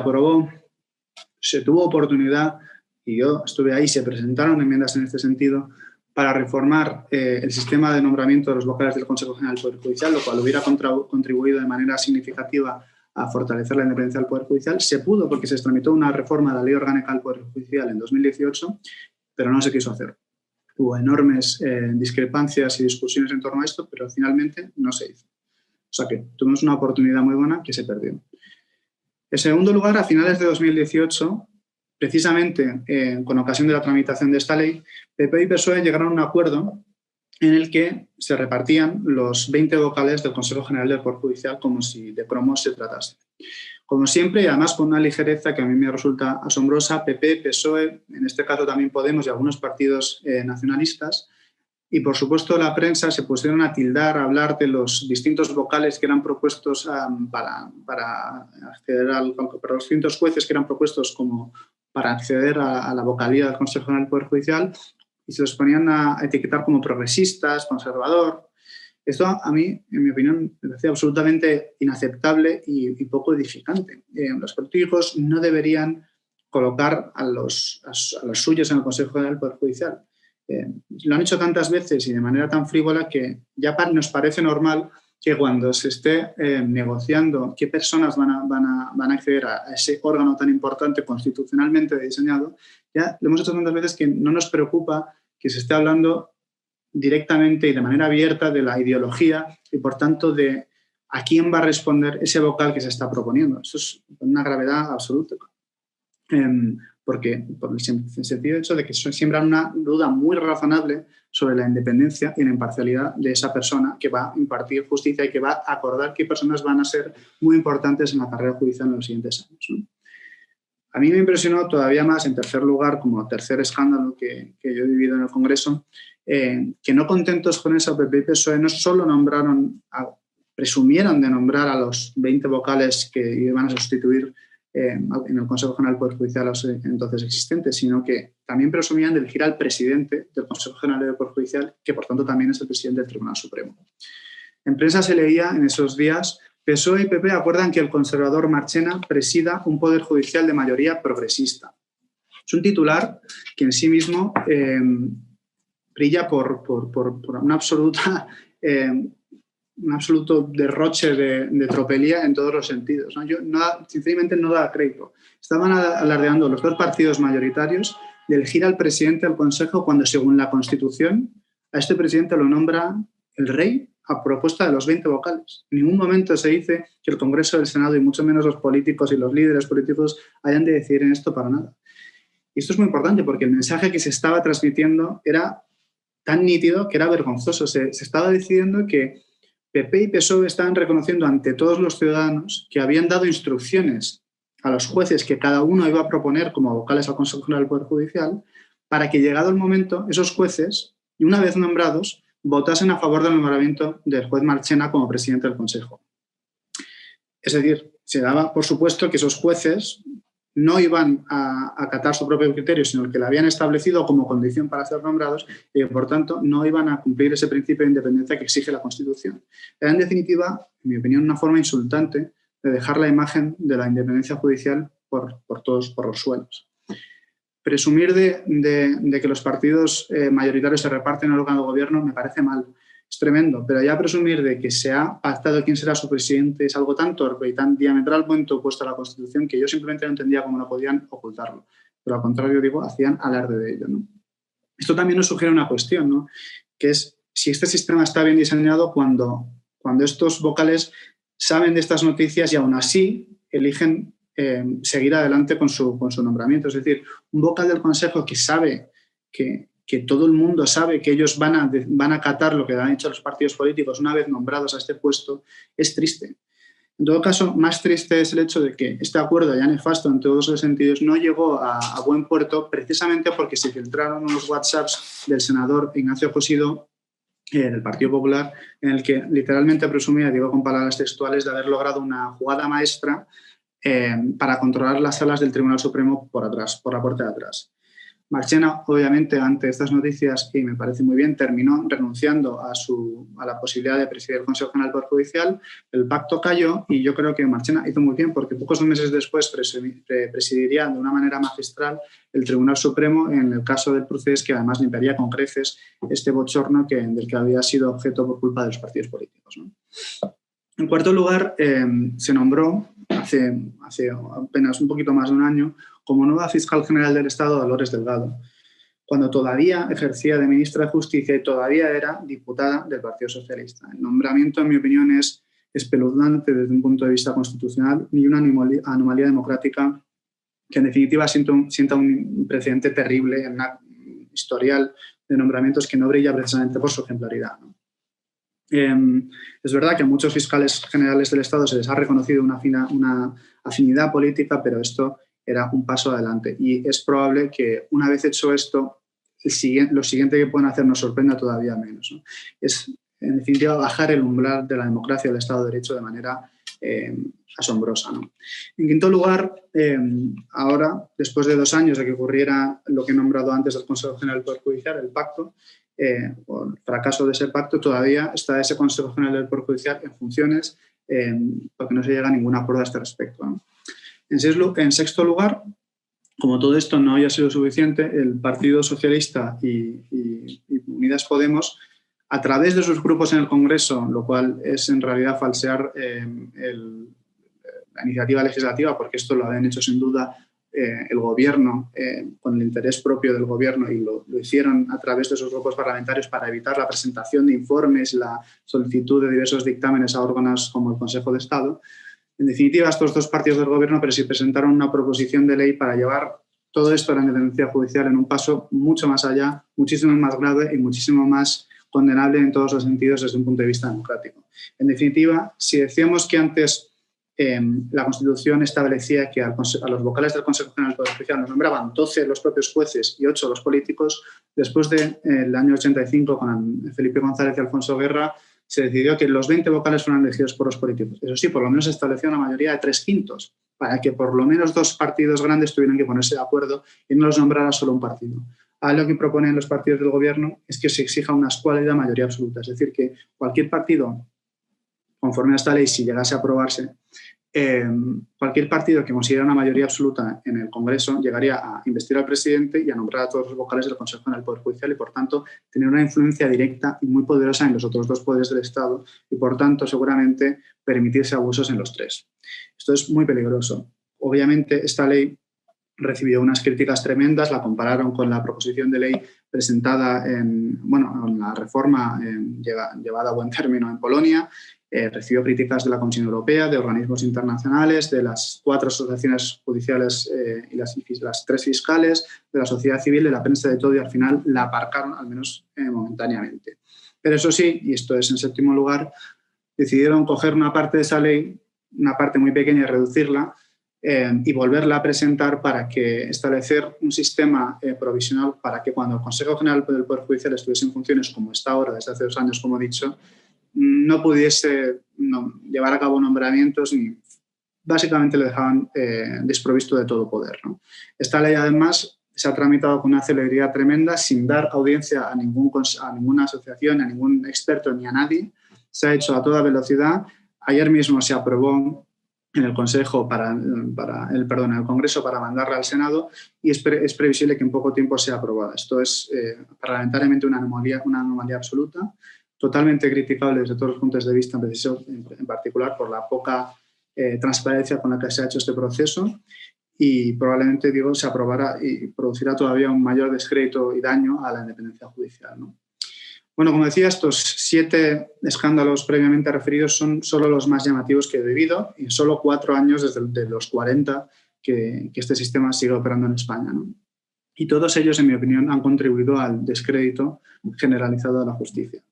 tuvo oportunidad, y yo estuve ahí, se presentaron enmiendas en este sentido, para reformar el sistema de nombramiento de los vocales del Consejo General del Poder Judicial, lo cual hubiera contribuido de manera significativa a fortalecer la independencia del Poder Judicial. Se pudo porque se tramitó una reforma de la Ley Orgánica del Poder Judicial en 2018, pero no se quiso hacer. Hubo enormes discrepancias y discusiones en torno a esto, pero finalmente no se hizo. O sea que tuvimos una oportunidad muy buena que se perdió. En segundo lugar, a finales de 2018, precisamente con ocasión de la tramitación de esta ley, PP y PSOE llegaron a un acuerdo en el que se repartían los 20 vocales del Consejo General del Poder Judicial como si de cromos se tratase. Como siempre, y además con una ligereza que a mí me resulta asombrosa, PP, PSOE, en este caso también Podemos y algunos partidos nacionalistas, y por supuesto la prensa se pusieron a tildar, a hablar de los distintos vocales que eran propuestos para acceder para los distintos jueces que eran propuestos como para acceder a la vocalía del Consejo General del Poder Judicial, y se los ponían a etiquetar como progresistas, conservador. Esto a mí, en mi opinión, me parecía absolutamente inaceptable y poco edificante. Los políticos no deberían colocar a los suyos en el Consejo General del Poder Judicial. Lo han hecho tantas veces y de manera tan frívola que ya nos parece normal que cuando se esté negociando qué personas van a acceder a ese órgano tan importante constitucionalmente diseñado, ya lo hemos hecho tantas veces que no nos preocupa que se esté hablando directamente y de manera abierta de la ideología y, por tanto, de a quién va a responder ese vocal que se está proponiendo. Eso es una gravedad absoluta. Porque por el sencillo hecho de que siembran una duda muy razonable sobre la independencia y la imparcialidad de esa persona que va a impartir justicia y que va a acordar qué personas van a ser muy importantes en la carrera judicial en los siguientes años, ¿no? A mí me impresionó todavía más, en tercer lugar, como tercer escándalo que yo he vivido en el Congreso, que no contentos con eso, PP y PSOE no solo presumieron de nombrar a los 20 vocales que iban a sustituir en el Consejo General del Poder Judicial entonces existente, sino que también presumían de elegir al presidente del Consejo General del Poder Judicial, que por tanto también es el presidente del Tribunal Supremo. En prensa se leía en esos días: PSOE y PP acuerdan que el conservador Marchena presida un poder judicial de mayoría progresista. Es un titular que en sí mismo brilla por una absoluta... un absoluto derroche de tropelía en todos los sentidos, ¿no? Yo sinceramente no daba crédito. Estaban alardeando los dos partidos mayoritarios de elegir al presidente del Consejo cuando, según la Constitución, a este presidente lo nombra el rey a propuesta de los 20 vocales. En ningún momento se dice que el Congreso del Senado, y mucho menos los políticos y los líderes políticos, hayan de decidir en esto para nada. Y esto es muy importante porque el mensaje que se estaba transmitiendo era tan nítido que era vergonzoso. Se estaba decidiendo que PP y PSOE estaban reconociendo ante todos los ciudadanos que habían dado instrucciones a los jueces que cada uno iba a proponer como vocales al Consejo General del Poder Judicial para que, llegado el momento, esos jueces, y una vez nombrados, votasen a favor del nombramiento del juez Marchena como presidente del Consejo. Es decir, se daba por supuesto que esos jueces no iban a acatar su propio criterio, sino el que lo habían establecido como condición para ser nombrados y, por tanto, no iban a cumplir ese principio de independencia que exige la Constitución. Era, en definitiva, en mi opinión, una forma insultante de dejar la imagen de la independencia judicial por los suelos. Presumir de que los partidos mayoritarios se reparten el órgano de gobierno me parece mal. Es tremendo, pero ya presumir de que se ha pactado quién será su presidente es algo tan torpe y tan diametralmente opuesto a la Constitución que yo simplemente no entendía cómo no podían ocultarlo. Pero al contrario, digo, hacían alarde de ello, ¿no? Esto también nos sugiere una cuestión, ¿no? Que es si este sistema está bien diseñado cuando estos vocales saben de estas noticias y aún así eligen seguir adelante con su nombramiento. Es decir, un vocal del Consejo que sabe que todo el mundo sabe que ellos van a acatar lo que han hecho los partidos políticos una vez nombrados a este puesto, es triste. En todo caso, más triste es el hecho de que este acuerdo, ya nefasto en todos los sentidos, no llegó a buen puerto precisamente porque se filtraron unos WhatsApps del senador Ignacio Cosidó, del Partido Popular, en el que literalmente presumía, digo con palabras textuales, de haber logrado una jugada maestra para controlar las salas del Tribunal Supremo por la puerta de atrás. Marchena, obviamente, ante estas noticias, y me parece muy bien, terminó renunciando a la posibilidad de presidir el Consejo General del Poder Judicial. El pacto cayó y yo creo que Marchena hizo muy bien porque pocos meses después presidiría de una manera magistral el Tribunal Supremo en el caso del Procés, que además limpiaría con creces este bochorno del que había sido objeto por culpa de los partidos políticos, ¿no? En cuarto lugar, se nombró hace apenas un poquito más de un año como nueva fiscal general del Estado Dolores Delgado, cuando todavía ejercía de ministra de Justicia y todavía era diputada del Partido Socialista. El nombramiento, en mi opinión, es espeluznante desde un punto de vista constitucional y una anomalía democrática que, en definitiva, sienta un precedente terrible en un historial de nombramientos que no brilla precisamente por su ejemplaridad, ¿no? Es verdad que a muchos fiscales generales del Estado se les ha reconocido una afinidad política, pero esto era un paso adelante. Y es probable que, una vez hecho esto, lo siguiente que pueden hacer nos sorprenda todavía menos, ¿no? Es, en definitiva, bajar el umbral de la democracia del Estado de Derecho de manera asombrosa, ¿no? En quinto lugar, ahora, después de 2 años de que ocurriera lo que he nombrado antes del Consejo General del Poder Judicial, el pacto, por el fracaso de ese pacto, todavía está ese Consejo General del Poder Judicial en funciones porque no se llega a ningún acuerdo a este respecto, ¿no? En sexto lugar, como todo esto no haya sido suficiente, el Partido Socialista y Unidas Podemos a través de sus grupos en el Congreso, lo cual es en realidad falsear la iniciativa legislativa, porque esto lo habían hecho sin duda el gobierno, con el interés propio del gobierno, y lo hicieron a través de sus grupos parlamentarios para evitar la presentación de informes, la solicitud de diversos dictámenes a órganos como el Consejo de Estado. En definitiva, estos dos partidos del gobierno presentaron una proposición de ley para llevar todo esto a la independencia judicial en un paso mucho más allá, muchísimo más grave y muchísimo más condenable en todos los sentidos desde un punto de vista democrático. En definitiva, si decíamos que antes la Constitución establecía que a los vocales del Consejo General del Poder Judicial nos nombraban 12 los propios jueces y 8 los políticos, después del año 85, con Felipe González y Alfonso Guerra, se decidió que los 20 vocales fueran elegidos por los políticos. Eso sí, por lo menos se estableció una mayoría de 3/5, para que por lo menos 2 partidos grandes tuvieran que ponerse de acuerdo y no los nombrara solo un partido. Ahora lo que proponen los partidos del gobierno es que se exija una escuálida mayoría absoluta, es decir, que cualquier partido, conforme a esta ley, si llegase a aprobarse, cualquier partido que considere una mayoría absoluta en el Congreso llegaría a investir al presidente y a nombrar a todos los vocales del Consejo General del Poder Judicial y, por tanto, tener una influencia directa y muy poderosa en los otros 2 poderes del Estado y, por tanto, seguramente permitirse abusos en los 3. Esto es muy peligroso. Obviamente, esta ley recibió unas críticas tremendas, la compararon con la proposición de ley presentada en la reforma llevada a buen término en Polonia. Recibió críticas de la Comisión Europea, de organismos internacionales, de las 4 asociaciones judiciales y las 3 fiscales, de la sociedad civil, de la prensa, de todo, y al final la aparcaron, al menos momentáneamente. Pero eso sí, y esto es en 7º lugar, decidieron coger una parte de esa ley, una parte muy pequeña, y reducirla y volverla a presentar para establecer un sistema provisional para que cuando el Consejo General del Poder Judicial estuviese en funciones, como está ahora desde hace 2 años, como he dicho, no pudiese llevar a cabo nombramientos y básicamente le dejaban desprovisto de todo poder, ¿no? Esta ley, además, se ha tramitado con una celeridad tremenda, sin dar audiencia a ninguna asociación, a ningún experto ni a nadie. Se ha hecho a toda velocidad. Ayer mismo se aprobó en el Consejo en el Congreso para mandarla al Senado y es previsible que en poco tiempo sea aprobada. Esto es parlamentariamente una anomalía absoluta, totalmente criticable desde todos los puntos de vista, en particular por la poca transparencia con la que se ha hecho este proceso, y probablemente, se aprobará y producirá todavía un mayor descrédito y daño a la independencia judicial, ¿no? Bueno, como decía, estos 7 escándalos previamente referidos son solo los más llamativos que he vivido, y solo 4 años desde los 40 que este sistema sigue operando en España, ¿no? Y todos ellos, en mi opinión, han contribuido al descrédito generalizado de la justicia.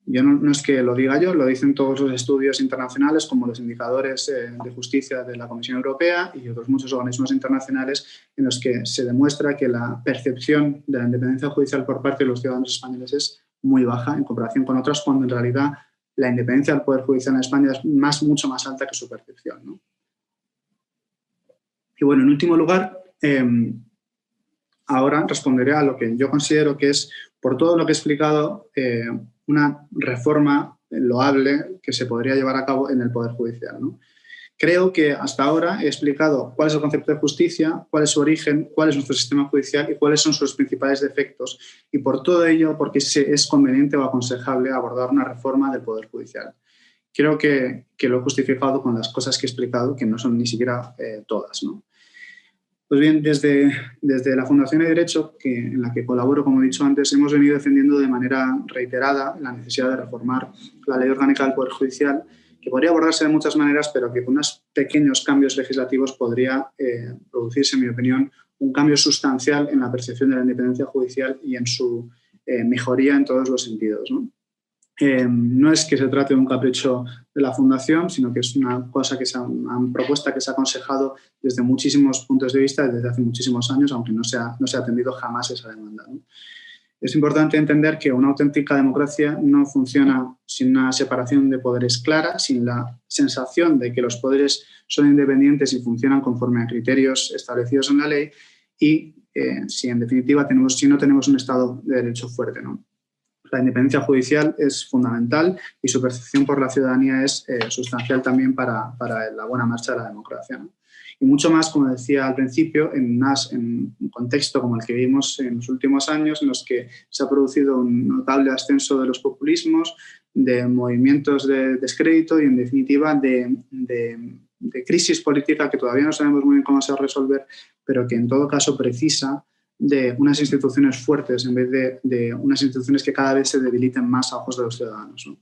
Yo no es que lo diga yo, lo dicen todos los estudios internacionales, como los indicadores de justicia de la Comisión Europea y otros muchos organismos internacionales, en los que se demuestra que la percepción de la independencia judicial por parte de los ciudadanos españoles es muy baja en comparación con otras, cuando en realidad la independencia del Poder Judicial en España es mucho más alta que su percepción, ¿no? Y bueno, en último lugar, ahora responderé a lo que yo considero que es, por todo lo que he explicado, una reforma loable que se podría llevar a cabo en el Poder Judicial, ¿no? Creo que hasta ahora he explicado cuál es el concepto de justicia, cuál es su origen, cuál es nuestro sistema judicial y cuáles son sus principales defectos. Y por todo ello, porque es conveniente o aconsejable abordar una reforma del Poder Judicial. Creo que lo he justificado con las cosas que he explicado, que no son ni siquiera todas, ¿no? Pues bien, desde la Fundación de Derecho, en la que colaboro, como he dicho antes, hemos venido defendiendo de manera reiterada la necesidad de reformar la Ley Orgánica del Poder Judicial, que podría abordarse de muchas maneras, pero que con unos pequeños cambios legislativos podría producirse, en mi opinión, un cambio sustancial en la percepción de la independencia judicial y en su mejoría en todos los sentidos, ¿no? No es que se trate de un capricho de la Fundación, sino que es una cosa una propuesta que se ha aconsejado desde muchísimos puntos de vista desde hace muchísimos años, aunque no se ha atendido jamás esa demanda, ¿no? Es importante entender que una auténtica democracia no funciona sin una separación de poderes clara, sin la sensación de que los poderes son independientes y funcionan conforme a criterios establecidos en la ley, y si en definitiva no tenemos un Estado de Derecho fuerte, ¿no? La independencia judicial es fundamental y su percepción por la ciudadanía es sustancial también para la buena marcha de la democracia, ¿no? Y mucho más, como decía al principio, en un contexto como el que vivimos en los últimos años, en los que se ha producido un notable ascenso de los populismos, de movimientos de descrédito y, en definitiva, de crisis política que todavía no sabemos muy bien cómo se va a resolver, pero que en todo caso precisa de unas instituciones fuertes en vez de unas instituciones que cada vez se debiliten más a ojos de los ciudadanos, ¿no?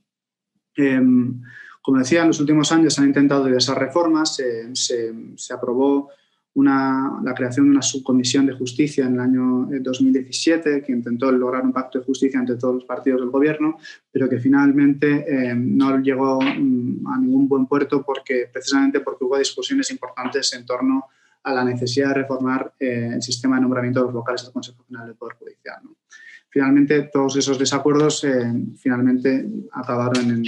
Como decía, en los últimos años se han intentado diversas reformas. Se aprobó la creación de una subcomisión de justicia en el año 2017 que intentó lograr un pacto de justicia entre todos los partidos del gobierno, pero que finalmente no llegó a ningún buen puerto precisamente porque hubo discusiones importantes en torno a la necesidad de reformar el sistema de nombramiento de los vocales del Consejo General del Poder Judicial, ¿no? Finalmente, todos esos desacuerdos finalmente acabaron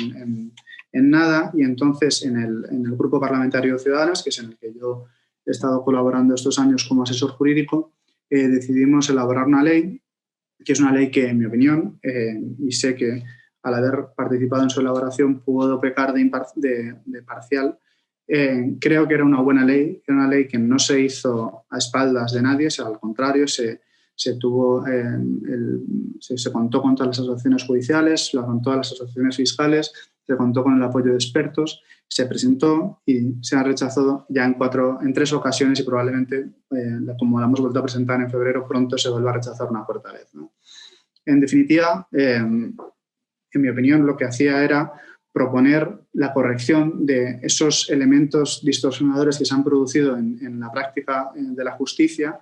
en nada, y entonces en el Grupo Parlamentario de Ciudadanos, que es en el que yo he estado colaborando estos años como asesor jurídico, decidimos elaborar una ley, que es una ley que, en mi opinión, y sé que al haber participado en su elaboración puedo pecar de parcial, creo que era una buena ley, era una ley que no se hizo a espaldas de nadie, al contrario, se contó con todas las asociaciones judiciales, con todas las asociaciones fiscales, se contó con el apoyo de expertos, se presentó y se ha rechazado ya en 3 ocasiones, y probablemente, como la hemos vuelto a presentar en febrero, pronto se vuelva a rechazar una 4ª vez, ¿no? En definitiva, en mi opinión, lo que hacía era proponer la corrección de esos elementos distorsionadores que se han producido en la práctica de la justicia,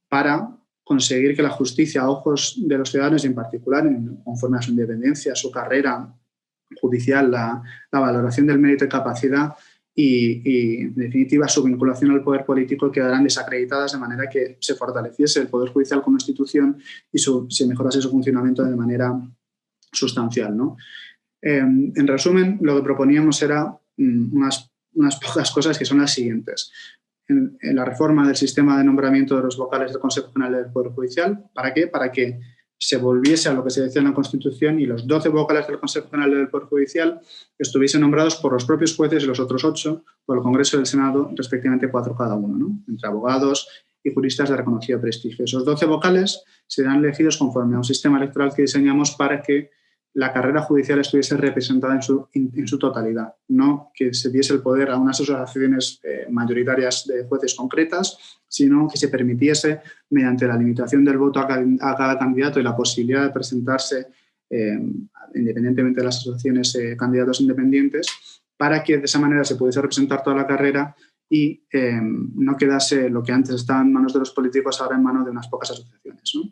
para conseguir que la justicia, a ojos de los ciudadanos y en particular, conforme a su independencia, su carrera judicial, la valoración del mérito y capacidad y, en definitiva, su vinculación al poder político, quedarán desacreditadas, de manera que se fortaleciese el Poder Judicial como institución y se mejorase su funcionamiento de manera sustancial, ¿no? En resumen, lo que proponíamos era unas pocas cosas, que son las siguientes. En la reforma del sistema de nombramiento de los vocales del Consejo General del Poder Judicial. ¿Para qué? Para que se volviese a lo que se decía en la Constitución y los 12 vocales del Consejo General del Poder Judicial estuviesen nombrados por los propios jueces y los otros 8 por el Congreso y el Senado, respectivamente 4 cada uno, ¿no? Entre abogados y juristas de reconocido prestigio. Esos 12 vocales serán elegidos conforme a un sistema electoral que diseñamos para que la carrera judicial estuviese representada en su totalidad, no que se diese el poder a unas asociaciones mayoritarias de jueces concretas, sino que se permitiese, mediante la limitación del voto a cada candidato y la posibilidad de presentarse, independientemente de las asociaciones, candidatos independientes, para que de esa manera se pudiese representar toda la carrera y no quedase lo que antes estaba en manos de los políticos, ahora en manos de unas pocas asociaciones, ¿no?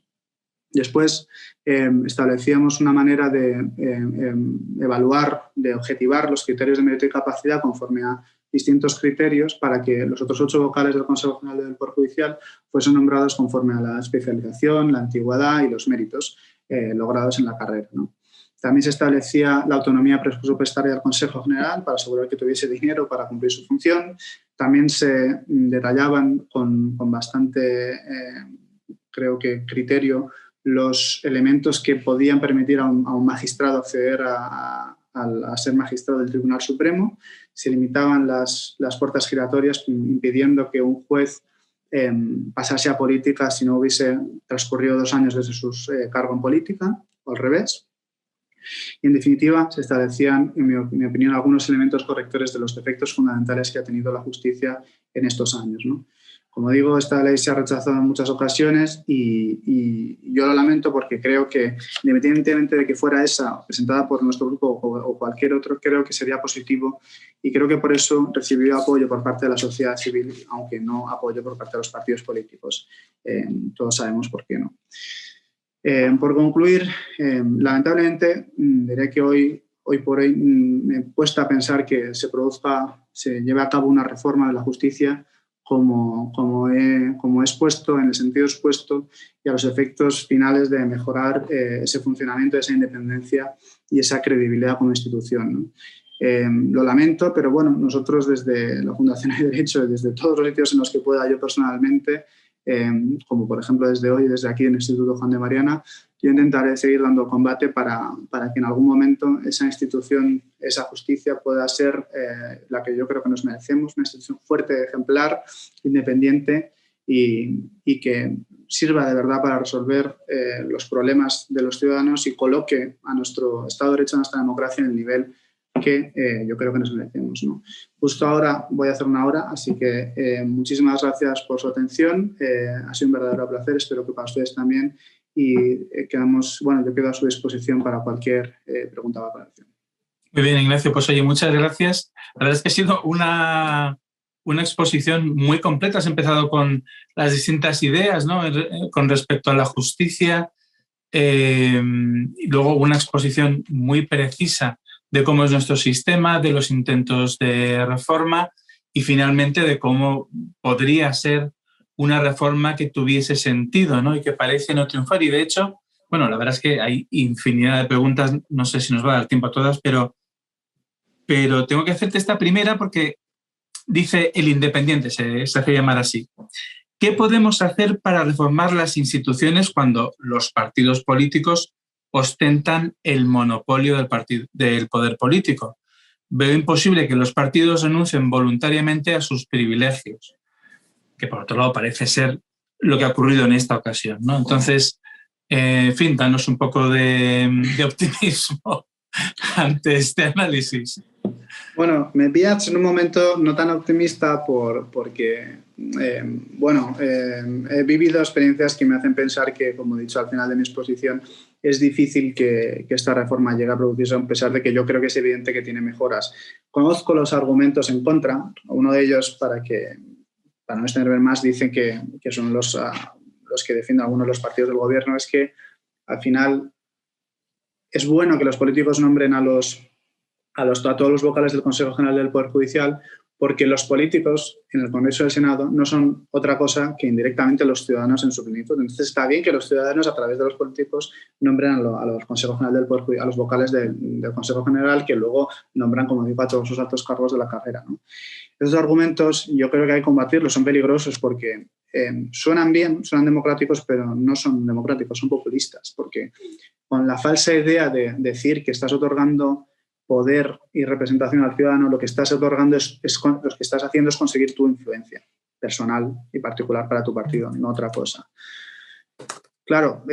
Después establecíamos una manera de evaluar, de objetivar los criterios de mérito y capacidad conforme a distintos criterios, para que los otros 8 vocales del Consejo General del Poder Judicial fuesen nombrados conforme a la especialización, la antigüedad y los méritos logrados en la carrera, ¿no? También se establecía la autonomía presupuestaria del Consejo General para asegurar que tuviese dinero para cumplir su función. También se detallaban con bastante, creo que, criterio los elementos que podían permitir a un magistrado acceder a ser magistrado del Tribunal Supremo. Se limitaban las puertas giratorias, impidiendo que un juez pasase a política si no hubiese transcurrido 2 años desde su cargo en política, o al revés. Y, en definitiva, se establecían, en mi opinión, algunos elementos correctores de los defectos fundamentales que ha tenido la justicia en estos años, ¿no? Como digo, esta ley se ha rechazado en muchas ocasiones y yo lo lamento, porque creo que, independientemente de que fuera esa presentada por nuestro grupo o cualquier otro, creo que sería positivo, y creo que por eso recibió apoyo por parte de la sociedad civil, aunque no apoyo por parte de los partidos políticos. Todos sabemos por qué no. Por concluir, lamentablemente, diré que hoy por hoy me cuesta pensar que se lleve a cabo una reforma de la justicia como he expuesto, en el sentido expuesto, y a los efectos finales de mejorar ese funcionamiento, esa independencia y esa credibilidad como institución, ¿no? Lo lamento, pero bueno, nosotros desde la Fundación Hay Derecho, desde todos los sitios en los que pueda yo personalmente, como por ejemplo desde hoy, desde aquí en el Instituto Juan de Mariana, yo intentaré seguir dando combate para que en algún momento esa institución, esa justicia pueda ser la que yo creo que nos merecemos, una institución fuerte, ejemplar, independiente y que sirva de verdad para resolver los problemas de los ciudadanos y coloque a nuestro Estado de Derecho, a nuestra democracia en el nivel que yo creo que nos merecemos, ¿no? Justo ahora voy a hacer una hora, así que muchísimas gracias por su atención. Ha sido un verdadero placer, espero que para ustedes también. Y yo quedo a su disposición para cualquier pregunta o aclaración. Muy bien, Ignacio, pues oye, muchas gracias. La verdad es que ha sido una exposición muy completa. Has empezado con las distintas ideas, ¿no?, con respecto a la justicia, y luego una exposición muy precisa de cómo es nuestro sistema, de los intentos de reforma y finalmente de cómo podría ser una reforma que tuviese sentido, ¿no?, y que parece no triunfar. Y de hecho, bueno, la verdad es que hay infinidad de preguntas, no sé si nos va a dar tiempo a todas, pero tengo que hacerte esta primera porque dice El Independiente, se hace llamar así. ¿Qué podemos hacer para reformar las instituciones cuando los partidos políticos ostentan el monopolio del poder político? Veo imposible que los partidos renuncien voluntariamente a sus privilegios, que por otro lado parece ser lo que ha ocurrido en esta ocasión, ¿no? Entonces, en fin, danos un poco de optimismo ante este análisis. Bueno, me pillas en un momento no tan optimista porque he vivido experiencias que me hacen pensar que, como he dicho al final de mi exposición, es difícil que esta reforma llegue a producirse, a pesar de que yo creo que es evidente que tiene mejoras. Conozco los argumentos en contra. Uno de ellos, para no extender más, dicen que son los que defienden algunos de los partidos del gobierno, es que al final es bueno que los políticos nombren a todos los vocales del Consejo General del Poder Judicial, porque los políticos en el Congreso y el Senado no son otra cosa que indirectamente los ciudadanos en su plenitud. Entonces está bien que los ciudadanos, a través de los políticos, nombren a los Consejos General del Poder Judicial, a los vocales del Consejo General, que luego nombran, como digo, a todos sus altos cargos de la carrera, ¿no? Esos argumentos yo creo que hay que combatirlos, son peligrosos porque suenan bien, suenan democráticos, pero no son democráticos, son populistas, porque con la falsa idea de decir que estás otorgando poder y representación al ciudadano, lo que estás otorgando lo que estás haciendo es conseguir tu influencia personal y particular para tu partido, no otra cosa. Claro,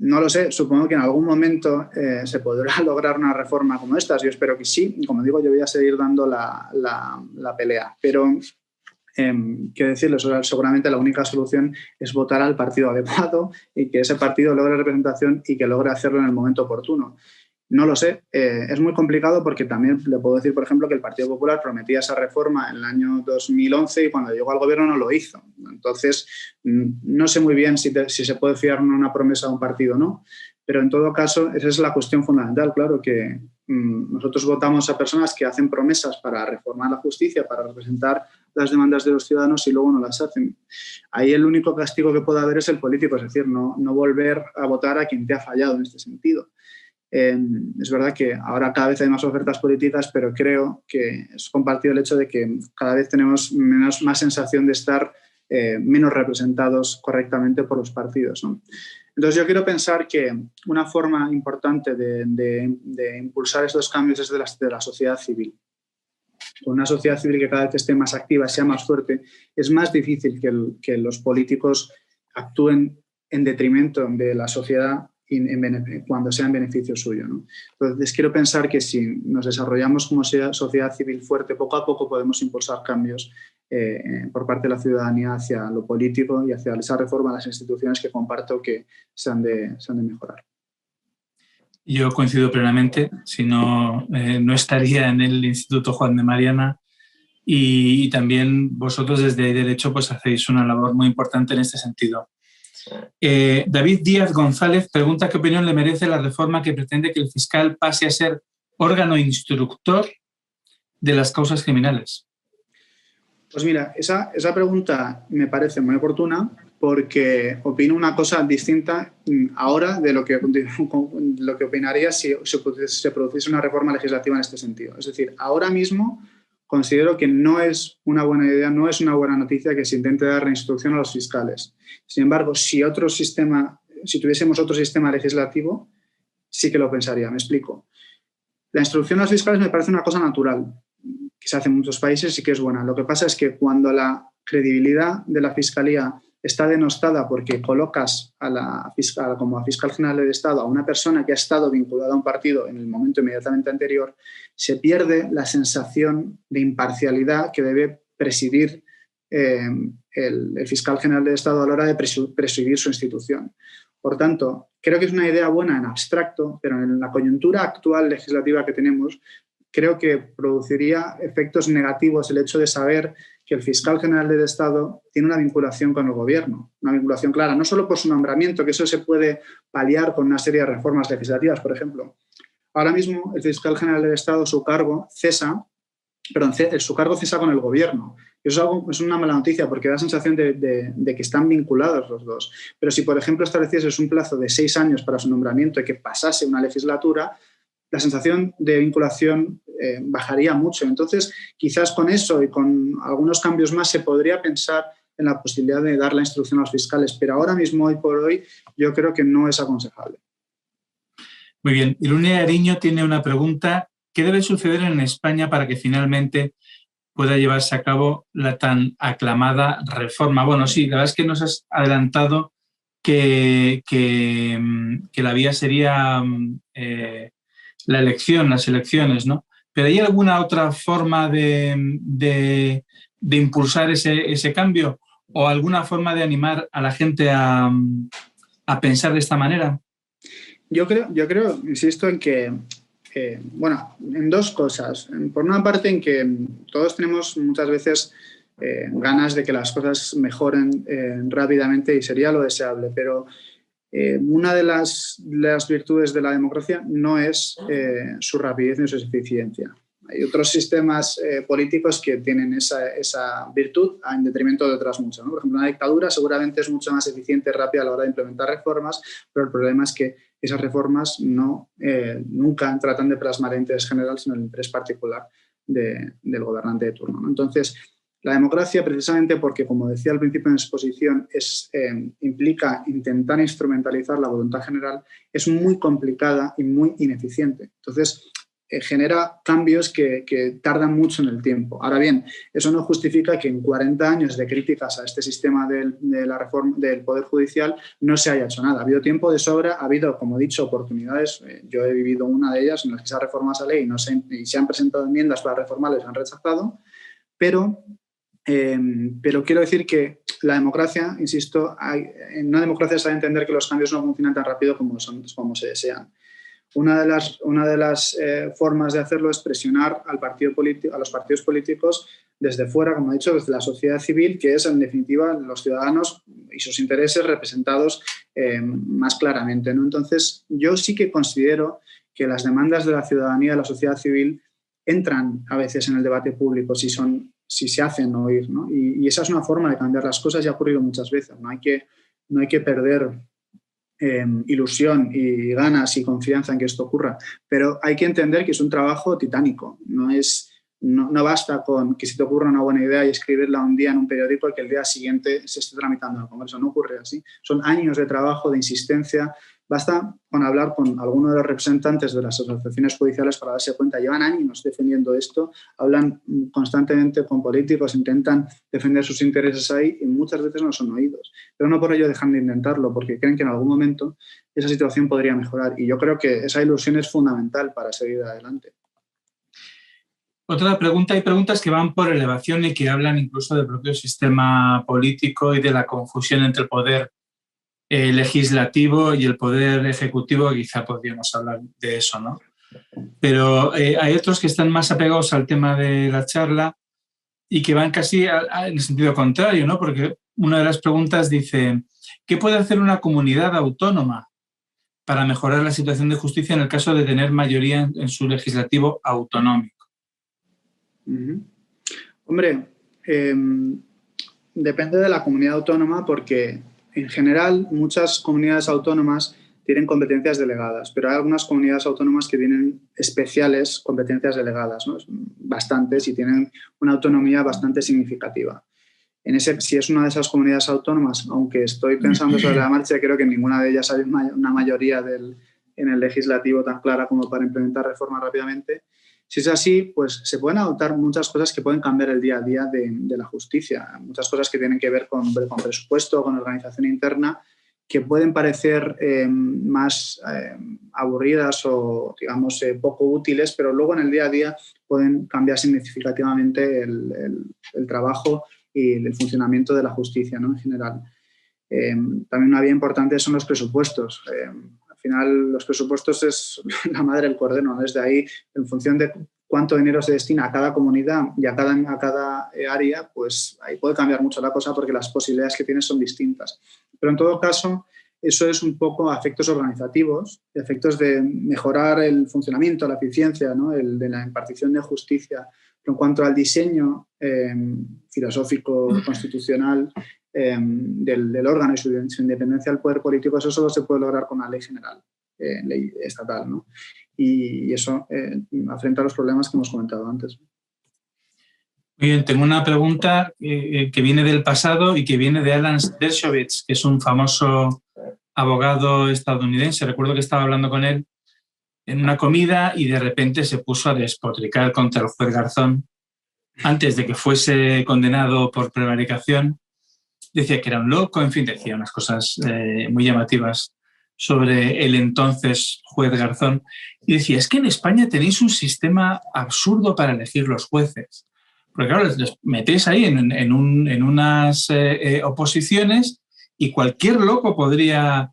no lo sé, supongo que en algún momento se podrá lograr una reforma como esta, yo espero que sí, y como digo, yo voy a seguir dando la pelea, pero qué decirles, seguramente la única solución es votar al partido adecuado y que ese partido logre representación y que logre hacerlo en el momento oportuno. No lo sé, es muy complicado porque también le puedo decir, por ejemplo, que el Partido Popular prometía esa reforma en el año 2011 y cuando llegó al gobierno no lo hizo. Entonces, no sé muy bien si se puede fiar en una promesa a un partido o no, pero en todo caso, esa es la cuestión fundamental, claro, que nosotros votamos a personas que hacen promesas para reformar la justicia, para representar las demandas de los ciudadanos y luego no las hacen. Ahí el único castigo que puede haber es el político, es decir, no volver a votar a quien te ha fallado en este sentido. Es verdad que ahora cada vez hay más ofertas políticas, pero creo que es compartido el hecho de que cada vez tenemos más sensación de estar menos representados correctamente por los partidos, ¿no? Entonces yo quiero pensar que una forma importante de impulsar estos cambios es de la sociedad civil. Con una sociedad civil que cada vez esté más activa, sea más fuerte, es más difícil que los políticos actúen en detrimento de la sociedad cuando sea en beneficio suyo, ¿no? Entonces quiero pensar que si nos desarrollamos como sociedad civil fuerte, poco a poco podemos impulsar cambios por parte de la ciudadanía hacia lo político y hacia esa reforma a las instituciones que comparto que se han de mejorar. Yo coincido plenamente, si no, no estaría en el Instituto Juan de Mariana y también vosotros desde Derecho pues hacéis una labor muy importante en este sentido. David Díaz González pregunta qué opinión le merece la reforma que pretende que el fiscal pase a ser órgano instructor de las causas criminales. Pues mira, esa pregunta me parece muy oportuna porque opino una cosa distinta ahora de lo que opinaría si se produciese una reforma legislativa en este sentido. Es decir, ahora mismo considero que no es una buena idea, no es una buena noticia que se intente dar instrucción a los fiscales. Sin embargo, si otro sistema si tuviésemos otro sistema legislativo, sí que lo pensaría. Me explico. La instrucción a los fiscales me parece una cosa natural, que se hace en muchos países y que es buena. Lo que pasa es que cuando la credibilidad de la Fiscalía está denostada porque colocas como a fiscal general del Estado a una persona que ha estado vinculada a un partido en el momento inmediatamente anterior, se pierde la sensación de imparcialidad que debe presidir el fiscal general del Estado a la hora de presidir su institución. Por tanto, creo que es una idea buena en abstracto, pero en la coyuntura actual legislativa que tenemos, creo que produciría efectos negativos el hecho de saber que el fiscal general del Estado tiene una vinculación con el gobierno, una vinculación clara, no solo por su nombramiento, que eso se puede paliar con una serie de reformas legislativas, por ejemplo. Ahora mismo el fiscal general del Estado, su cargo cesa con el gobierno. Y eso es una mala noticia porque da la sensación de que están vinculados los dos. Pero si, por ejemplo, establecieses un plazo de 6 años para su nombramiento y que pasase una legislatura, la sensación de vinculación bajaría mucho. Entonces, quizás con eso y con algunos cambios más se podría pensar en la posibilidad de dar la instrucción a los fiscales, pero ahora mismo, hoy por hoy, yo creo que no es aconsejable. Muy bien. Irunia Ariño tiene una pregunta. ¿Qué debe suceder en España para que finalmente pueda llevarse a cabo la tan aclamada reforma? Bueno, sí, la verdad es que nos has adelantado que la vía sería la elección, las elecciones, ¿no? ¿Pero hay alguna otra forma de impulsar ese cambio o alguna forma de animar a la gente a pensar de esta manera? Yo creo, insisto, en que, en dos cosas. Por una parte, en que todos tenemos muchas veces ganas de que las cosas mejoren rápidamente y sería lo deseable, pero una de las virtudes de la democracia no es su rapidez ni su eficiencia. Hay otros sistemas políticos que tienen esa virtud en detrimento de otras muchas, ¿no? Por ejemplo, una dictadura seguramente es mucho más eficiente y rápida a la hora de implementar reformas, pero el problema es que esas reformas nunca tratan de plasmar el interés general, sino el interés particular del gobernante de turno, ¿no? Entonces, la democracia, precisamente porque, como decía al principio en la exposición, implica intentar instrumentalizar la voluntad general, es muy complicada y muy ineficiente. Entonces, genera cambios que tardan mucho en el tiempo. Ahora bien, eso no justifica que en 40 años de críticas a este sistema de la reforma del Poder Judicial no se haya hecho nada. Ha habido tiempo de sobra, ha habido, como he dicho, oportunidades. Yo he vivido una de ellas en las que se ha reformado esa ley y se han presentado enmiendas para reformarla y se han rechazado, pero quiero decir que la democracia, insisto, en una democracia se ha de entender que los cambios no funcionan tan rápido como se desean. Una de las formas de hacerlo es presionar a los partidos políticos desde fuera, como he dicho, desde la sociedad civil, que es en definitiva los ciudadanos y sus intereses representados más claramente, ¿no? Entonces, yo sí que considero que las demandas de la ciudadanía, de la sociedad civil, entran a veces en el debate público si se hacen oír, ¿no? Y esa es una forma de cambiar las cosas y ha ocurrido muchas veces. No hay que perder ilusión y ganas y confianza en que esto ocurra, pero hay que entender que es un trabajo titánico. No basta con que si te ocurra una buena idea y escribirla un día en un periódico y que el día siguiente se esté tramitando en el Congreso. No ocurre así. Son años de trabajo, de insistencia. Basta con hablar con alguno de los representantes de las asociaciones judiciales para darse cuenta. Llevan años defendiendo esto, hablan constantemente con políticos, intentan defender sus intereses ahí y muchas veces no son oídos. Pero no por ello dejan de intentarlo, porque creen que en algún momento esa situación podría mejorar. Y yo creo que esa ilusión es fundamental para seguir adelante. Otra pregunta, hay preguntas que van por elevación y que hablan incluso del propio sistema político y de la confusión entre el poder legislativo y el poder ejecutivo. Quizá podríamos hablar de eso, ¿no? Pero hay otros que están más apegados al tema de la charla y que van casi en el sentido contrario, ¿no? Porque una de las preguntas dice, ¿qué puede hacer una comunidad autónoma para mejorar la situación de justicia en el caso de tener mayoría en su legislativo autonómico? Uh-huh. Hombre, depende de la comunidad autónoma porque en general muchas comunidades autónomas tienen competencias delegadas, pero hay algunas comunidades autónomas que tienen especiales competencias delegadas, ¿no? Bastantes, y tienen una autonomía bastante significativa. si es una de esas comunidades autónomas, aunque estoy pensando sobre la marcha, creo que ninguna de ellas hay una mayoría en el legislativo tan clara como para implementar reformas rápidamente. Si es así, pues se pueden adoptar muchas cosas que pueden cambiar el día a día de la justicia, muchas cosas que tienen que ver con presupuesto, con organización interna, que pueden parecer más aburridas o, digamos, poco útiles, pero luego en el día a día pueden cambiar significativamente el trabajo y el funcionamiento de la justicia, ¿no? En general. También una vía importante son los presupuestos. Al final, los presupuestos es la madre del cordero, ¿no? Desde ahí, en función de cuánto dinero se destina a cada comunidad y a cada área, pues ahí puede cambiar mucho la cosa porque las posibilidades que tienes son distintas. Pero en todo caso, eso es un poco a efectos organizativos, efectos de mejorar el funcionamiento, la eficiencia, ¿no? De la impartición de justicia. Pero en cuanto al diseño filosófico, constitucional del órgano y su independencia del poder político, eso solo se puede lograr con una ley general, ley estatal, ¿no? Y eso afronta los problemas que hemos comentado antes. Muy bien, tengo una pregunta que viene del pasado y que viene de Alan Dershowitz, que es un famoso abogado estadounidense. Recuerdo que estaba hablando con él en una comida y de repente se puso a despotricar contra el juez Garzón antes de que fuese condenado por prevaricación. Decía que era un loco, en fin, decía unas cosas muy llamativas sobre el entonces juez Garzón. Y decía, es que en España tenéis un sistema absurdo para elegir los jueces. Porque claro, les metéis ahí en unas oposiciones y cualquier loco podría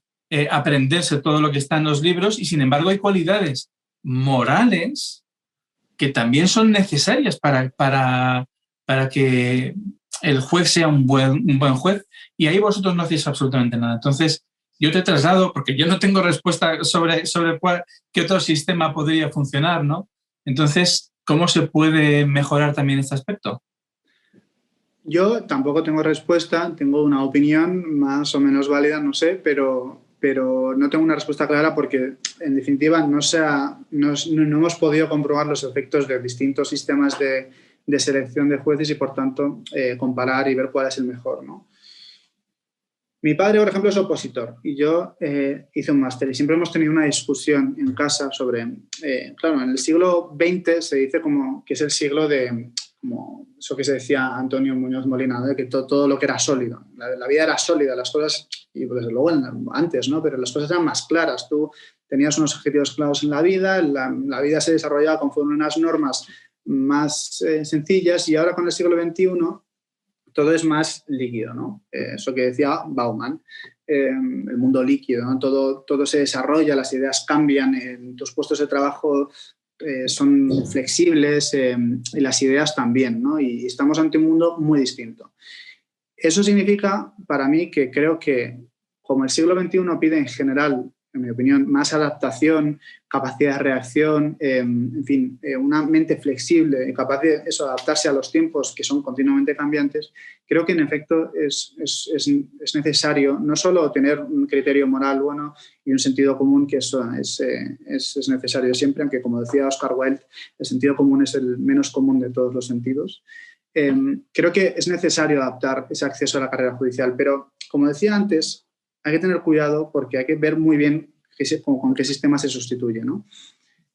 aprenderse todo lo que está en los libros y sin embargo hay cualidades morales que también son necesarias para que el juez sea un buen juez y ahí vosotros no hacéis absolutamente nada. Entonces, yo te traslado, porque yo no tengo respuesta sobre qué otro sistema podría funcionar, ¿no? Entonces, ¿cómo se puede mejorar también este aspecto? Yo tampoco tengo respuesta, tengo una opinión más o menos válida, no sé, pero no tengo una respuesta clara porque, en definitiva, no hemos podido comprobar los efectos de distintos sistemas de selección de jueces y, por tanto, comparar y ver cuál es el mejor, ¿no? Mi padre, por ejemplo, es opositor y yo hice un máster y siempre hemos tenido una discusión en casa sobre, claro, en el siglo XX se dice como que es el siglo de, como eso que se decía Antonio Muñoz Molina, ¿no? De que todo lo que era sólido, la vida era sólida, las cosas, y desde luego antes, ¿no? Pero las cosas eran más claras, tú tenías unos objetivos claros en la vida, la vida se desarrollaba conforme unas normas más sencillas y ahora con el siglo XXI todo es más líquido, ¿no? Eso que decía Bauman, el mundo líquido, ¿no? Todo se desarrolla, las ideas cambian, tus puestos de trabajo son flexibles y las ideas también, ¿no? Y estamos ante un mundo muy distinto. Eso significa, para mí, que creo que como el siglo XXI pide en general, en mi opinión, más adaptación, capacidad de reacción, en fin, una mente flexible, capaz de eso, adaptarse a los tiempos que son continuamente cambiantes, creo que en efecto es necesario no solo tener un criterio moral bueno y un sentido común, que eso es necesario siempre, aunque como decía Oscar Wilde, el sentido común es el menos común de todos los sentidos. Creo que es necesario adaptar ese acceso a la carrera judicial, pero como decía antes, hay que tener cuidado porque hay que ver muy bien con qué sistema se sustituye, ¿no?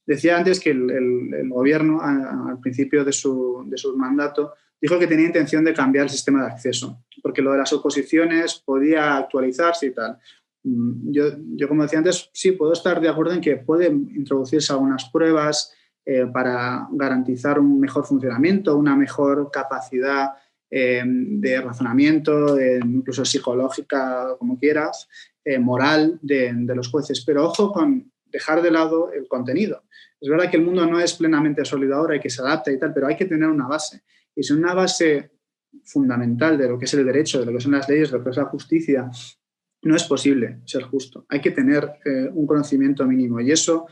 Decía antes que el gobierno, al principio de su mandato, dijo que tenía intención de cambiar el sistema de acceso, porque lo de las oposiciones podía actualizarse y tal. Yo como decía antes, sí, puedo estar de acuerdo en que pueden introducirse algunas pruebas para garantizar un mejor funcionamiento, una mejor capacidad de razonamiento, incluso psicológica, como quieras, moral de los jueces. Pero ojo con dejar de lado el contenido. Es verdad que el mundo no es plenamente sólido ahora y que se adapta y tal, pero hay que tener una base. Y si una base fundamental de lo que es el derecho, de lo que son las leyes, de lo que es la justicia, no es posible ser justo. Hay que tener un conocimiento mínimo y eso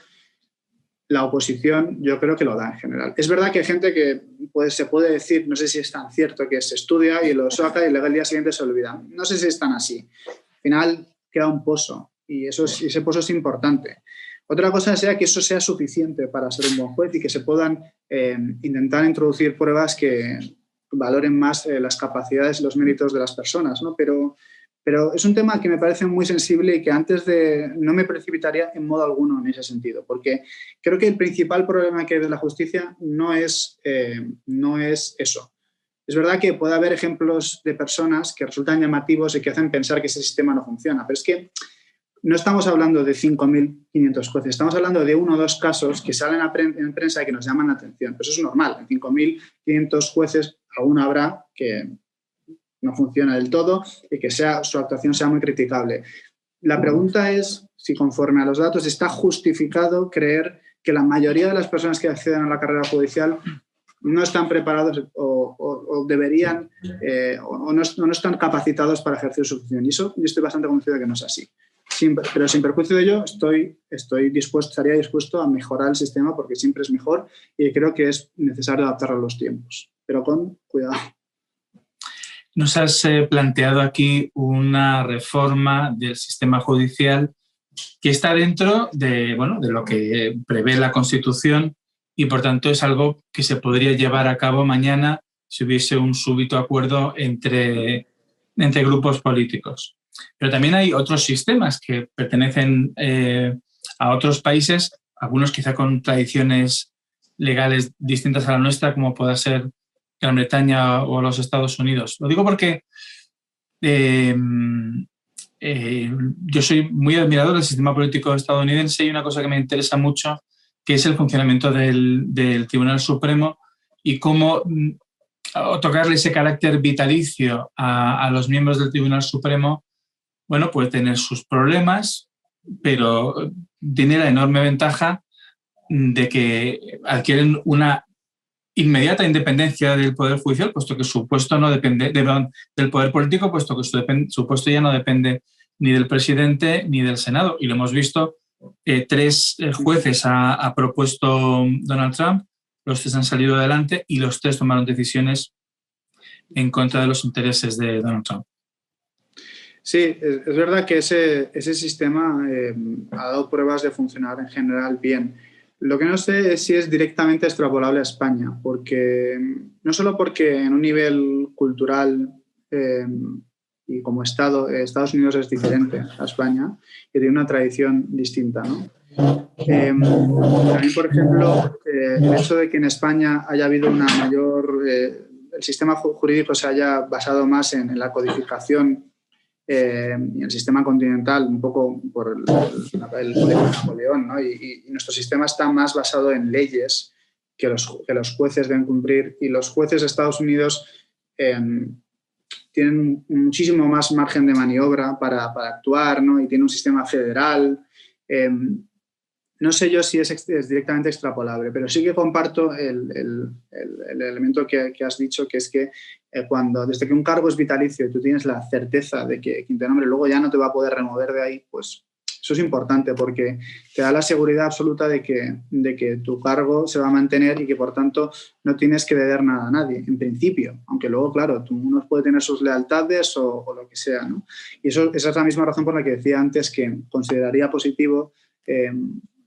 la oposición yo creo que lo da en general. Es verdad que hay gente que se puede decir, no sé si es tan cierto, que se estudia y lo saca y luego el día siguiente se olvida. No sé si es tan así. Al final queda un pozo y ese pozo es importante. Otra cosa sea que eso sea suficiente para ser un buen juez y que se puedan intentar introducir pruebas que valoren más las capacidades y los méritos de las personas, ¿no? Pero es un tema que me parece muy sensible y que no me precipitaría en modo alguno en ese sentido, porque creo que el principal problema que hay de la justicia no es eso. Es verdad que puede haber ejemplos de personas que resultan llamativos y que hacen pensar que ese sistema no funciona, pero es que no estamos hablando de 5.500 jueces, estamos hablando de 1 o 2 casos que salen en prensa y que nos llaman la atención. Pero eso es normal, en 5.500 jueces aún habrá que no funciona del todo y que su actuación sea muy criticable. La pregunta es si, conforme a los datos, está justificado creer que la mayoría de las personas que acceden a la carrera judicial no están preparados o deberían o no están capacitados para ejercer su función. Y eso yo estoy bastante convencido de que no es así. Pero sin perjuicio de ello, estaría dispuesto a mejorar el sistema porque siempre es mejor y creo que es necesario adaptarlo a los tiempos, pero con cuidado. Nos has planteado aquí una reforma del sistema judicial que está dentro de lo que prevé la Constitución y, por tanto, es algo que se podría llevar a cabo mañana si hubiese un súbito acuerdo entre grupos políticos. Pero también hay otros sistemas que pertenecen a otros países, algunos quizá con tradiciones legales distintas a la nuestra, como pueda ser Gran Bretaña o los Estados Unidos. Lo digo porque yo soy muy admirador del sistema político estadounidense y una cosa que me interesa mucho, que es el funcionamiento del Tribunal Supremo y cómo otorgarle ese carácter vitalicio a los miembros del Tribunal Supremo, bueno, puede tener sus problemas, pero tiene la enorme ventaja de que adquieren una inmediata independencia del Poder Judicial, puesto que su puesto no depende del Poder Político, puesto que su puesto ya no depende ni del presidente ni del Senado. Y lo hemos visto, 3 jueces ha propuesto Donald Trump, los 3 han salido adelante y los 3 tomaron decisiones en contra de los intereses de Donald Trump. Sí, es verdad que ese sistema ha dado pruebas de funcionar en general bien. Lo que no sé es si es directamente extrapolable a España, porque no solo porque en un nivel cultural y como Estado, Estados Unidos es diferente a España y tiene una tradición distinta, ¿no? También, por ejemplo, el hecho de que en España haya habido una mayor... el sistema jurídico se haya basado más en la codificación y el sistema continental, un poco por el Código de Napoleón, ¿no? Y nuestro sistema está más basado en leyes que los jueces deben cumplir, y los jueces de Estados Unidos tienen muchísimo más margen de maniobra para actuar, ¿no? Y tienen un sistema federal. No sé yo si es directamente extrapolable, pero sí que comparto el elemento que has dicho, que es que desde que un cargo es vitalicio y tú tienes la certeza de que quien te nombre luego ya no te va a poder remover de ahí, pues eso es importante porque te da la seguridad absoluta de que tu cargo se va a mantener y que, por tanto, no tienes que deber nada a nadie, en principio. Aunque luego, claro, uno puede tener sus lealtades o lo que sea, ¿no? Y esa es la misma razón por la que decía antes que consideraría positivo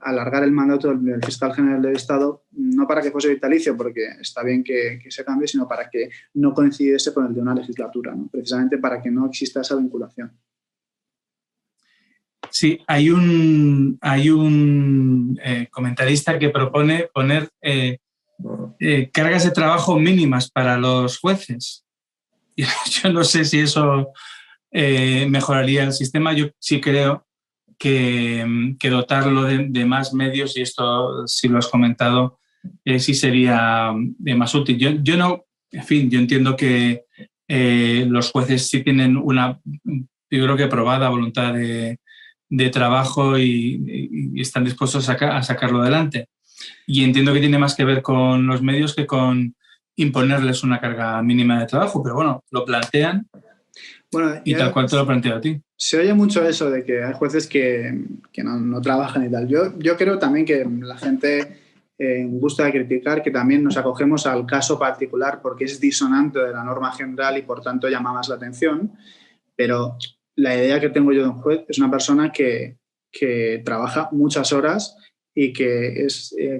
alargar el mandato del fiscal general del Estado, no para que fuese vitalicio, porque está bien que se cambie, sino para que no coincidiese con el de una legislatura, ¿no? Precisamente para que no exista esa vinculación. Sí, hay un comentarista que propone poner cargas de trabajo mínimas para los jueces. Yo no sé si eso mejoraría el sistema. Yo sí creo que dotarlo de más medios, y esto sí lo has comentado, sí sería más útil. Yo no, en fin, yo entiendo que los jueces sí tienen yo creo que probada voluntad de trabajo y están dispuestos a sacarlo adelante. Y entiendo que tiene más que ver con los medios que con imponerles una carga mínima de trabajo, pero bueno, lo plantean. Bueno, y tal cual te lo planteo a ti. Se oye mucho eso de que hay jueces que no trabajan y tal. Yo creo también que la gente gusta de criticar, que también nos acogemos al caso particular porque es disonante de la norma general y, por tanto, llama más la atención. Pero la idea que tengo yo de un juez es una persona que trabaja muchas horas y que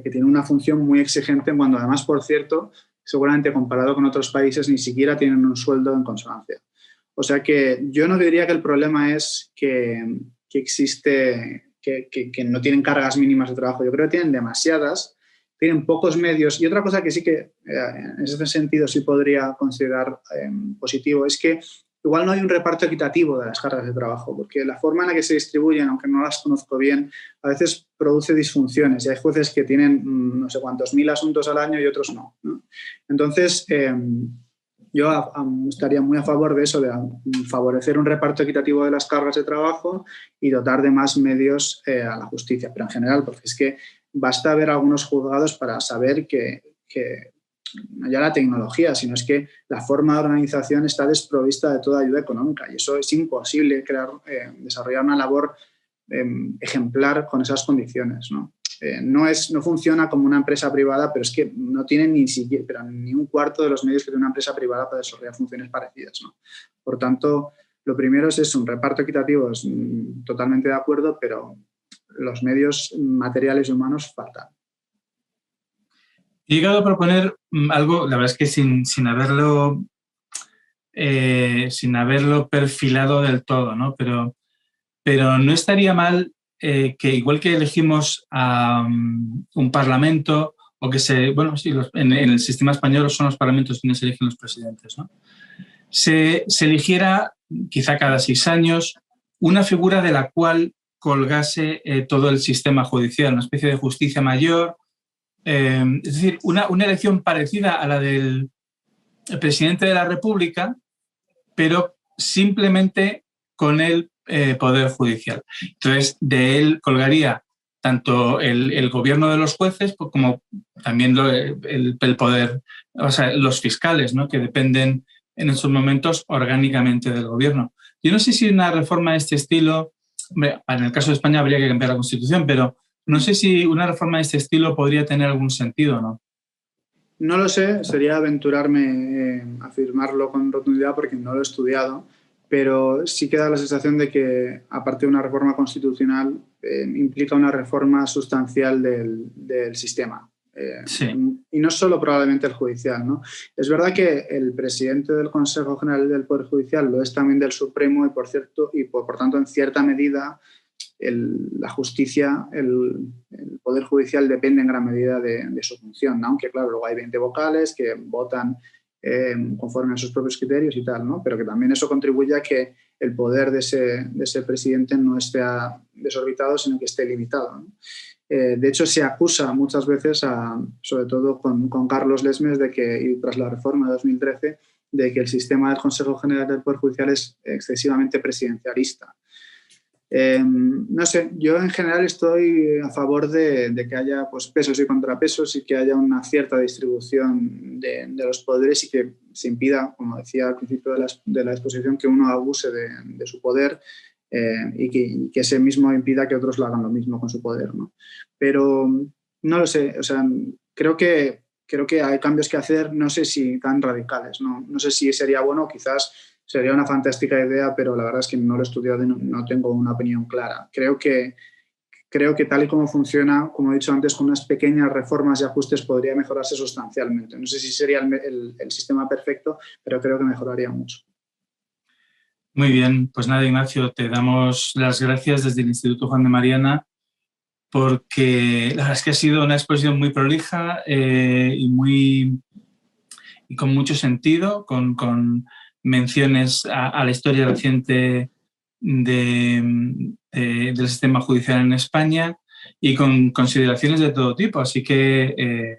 tiene una función muy exigente cuando, además, por cierto, seguramente comparado con otros países ni siquiera tienen un sueldo en consonancia. O sea que yo no diría que el problema es que no tienen cargas mínimas de trabajo. Yo creo que tienen demasiadas, tienen pocos medios. Y otra cosa que sí que en ese sentido sí podría considerar positivo es que igual no hay un reparto equitativo de las cargas de trabajo, porque la forma en la que se distribuyen, aunque no las conozco bien, a veces produce disfunciones y hay jueces que tienen no sé cuántos mil asuntos al año y otros no, ¿no? Entonces, yo estaría muy a favor de eso, de favorecer un reparto equitativo de las cargas de trabajo y dotar de más medios a la justicia, pero en general, porque es que basta ver algunos juzgados para saber que no ya la tecnología, sino es que la forma de organización está desprovista de toda ayuda económica y eso es imposible desarrollar una labor ejemplar con esas condiciones, ¿no? No funciona como una empresa privada, pero es que no tiene ni un cuarto de los medios que tiene una empresa privada para desarrollar funciones parecidas, ¿no? Por tanto, lo primero es un reparto equitativo, es totalmente de acuerdo, pero los medios materiales y humanos faltan. He llegado a proponer algo, la verdad es que sin haberlo perfilado del todo, ¿no? Pero no estaría mal que igual que elegimos a un parlamento o que en el sistema español son los parlamentos quienes se eligen los presidentes, ¿no? Se eligiera quizá cada 6 años una figura de la cual colgase todo el sistema judicial, una especie de justicia mayor, es decir, una elección parecida a la del presidente de la República, pero simplemente con el Poder Judicial. Entonces, de él colgaría tanto el gobierno de los jueces como también el poder, o sea, los fiscales, ¿no? Que dependen en esos momentos orgánicamente del gobierno. Yo no sé si una reforma de este estilo, en el caso de España habría que cambiar la Constitución, pero no sé si una reforma de este estilo podría tener algún sentido o no. No lo sé, sería aventurarme a afirmarlo con rotundidad porque no lo he estudiado, pero sí que da la sensación de que, aparte de una reforma constitucional, implica una reforma sustancial del sistema. Sí. Y no solo probablemente el judicial, ¿no? Es verdad que el presidente del Consejo General del Poder Judicial lo es también del Supremo y por tanto, en cierta medida, la justicia, el Poder Judicial depende en gran medida de su función, ¿no? Aunque claro, luego hay 20 vocales que votan conforme a sus propios criterios y tal, ¿no? Pero que también eso contribuye a que el poder de ese presidente no esté desorbitado, sino que esté limitado, ¿no? De hecho, se acusa muchas veces, sobre todo con Carlos Lesmes, y tras la reforma de 2013, de que el sistema del Consejo General del Poder Judicial es excesivamente presidencialista. No sé, yo en general estoy a favor de que haya pues, pesos y contrapesos y que haya una cierta distribución de los poderes y que se impida, como decía al principio de la exposición, que uno abuse de su poder y que ese mismo impida que otros lo hagan lo mismo con su poder, ¿no? Pero no lo sé, o sea, creo que hay cambios que hacer, no sé si tan radicales, no sé si sería bueno, quizás sería una fantástica idea, pero la verdad es que no lo he estudiado y no tengo una opinión clara. Creo que tal y como funciona, como he dicho antes, con unas pequeñas reformas y ajustes podría mejorarse sustancialmente. No sé si sería el sistema perfecto, pero creo que mejoraría mucho. Muy bien, pues nada, Ignacio, te damos las gracias desde el Instituto Juan de Mariana porque la verdad es que ha sido una exposición muy prolija y con mucho sentido, con menciones a la historia reciente del sistema judicial en España y con consideraciones de todo tipo. Así que,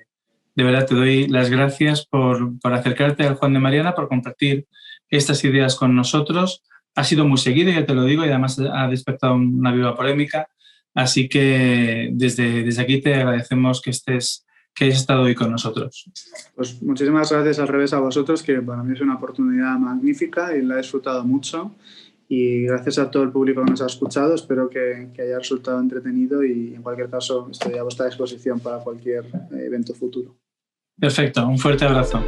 de verdad, te doy las gracias por acercarte al Juan de Mariana, por compartir estas ideas con nosotros. Ha sido muy seguido, ya te lo digo, y además ha despertado una viva polémica. Así que desde aquí te agradecemos que hayas estado hoy con nosotros. Pues muchísimas gracias al revés a vosotros, que para mí es una oportunidad magnífica y la he disfrutado mucho. Y gracias a todo el público que nos ha escuchado, espero que haya resultado entretenido y en cualquier caso estoy a vuestra disposición para cualquier evento futuro. Perfecto, un fuerte abrazo.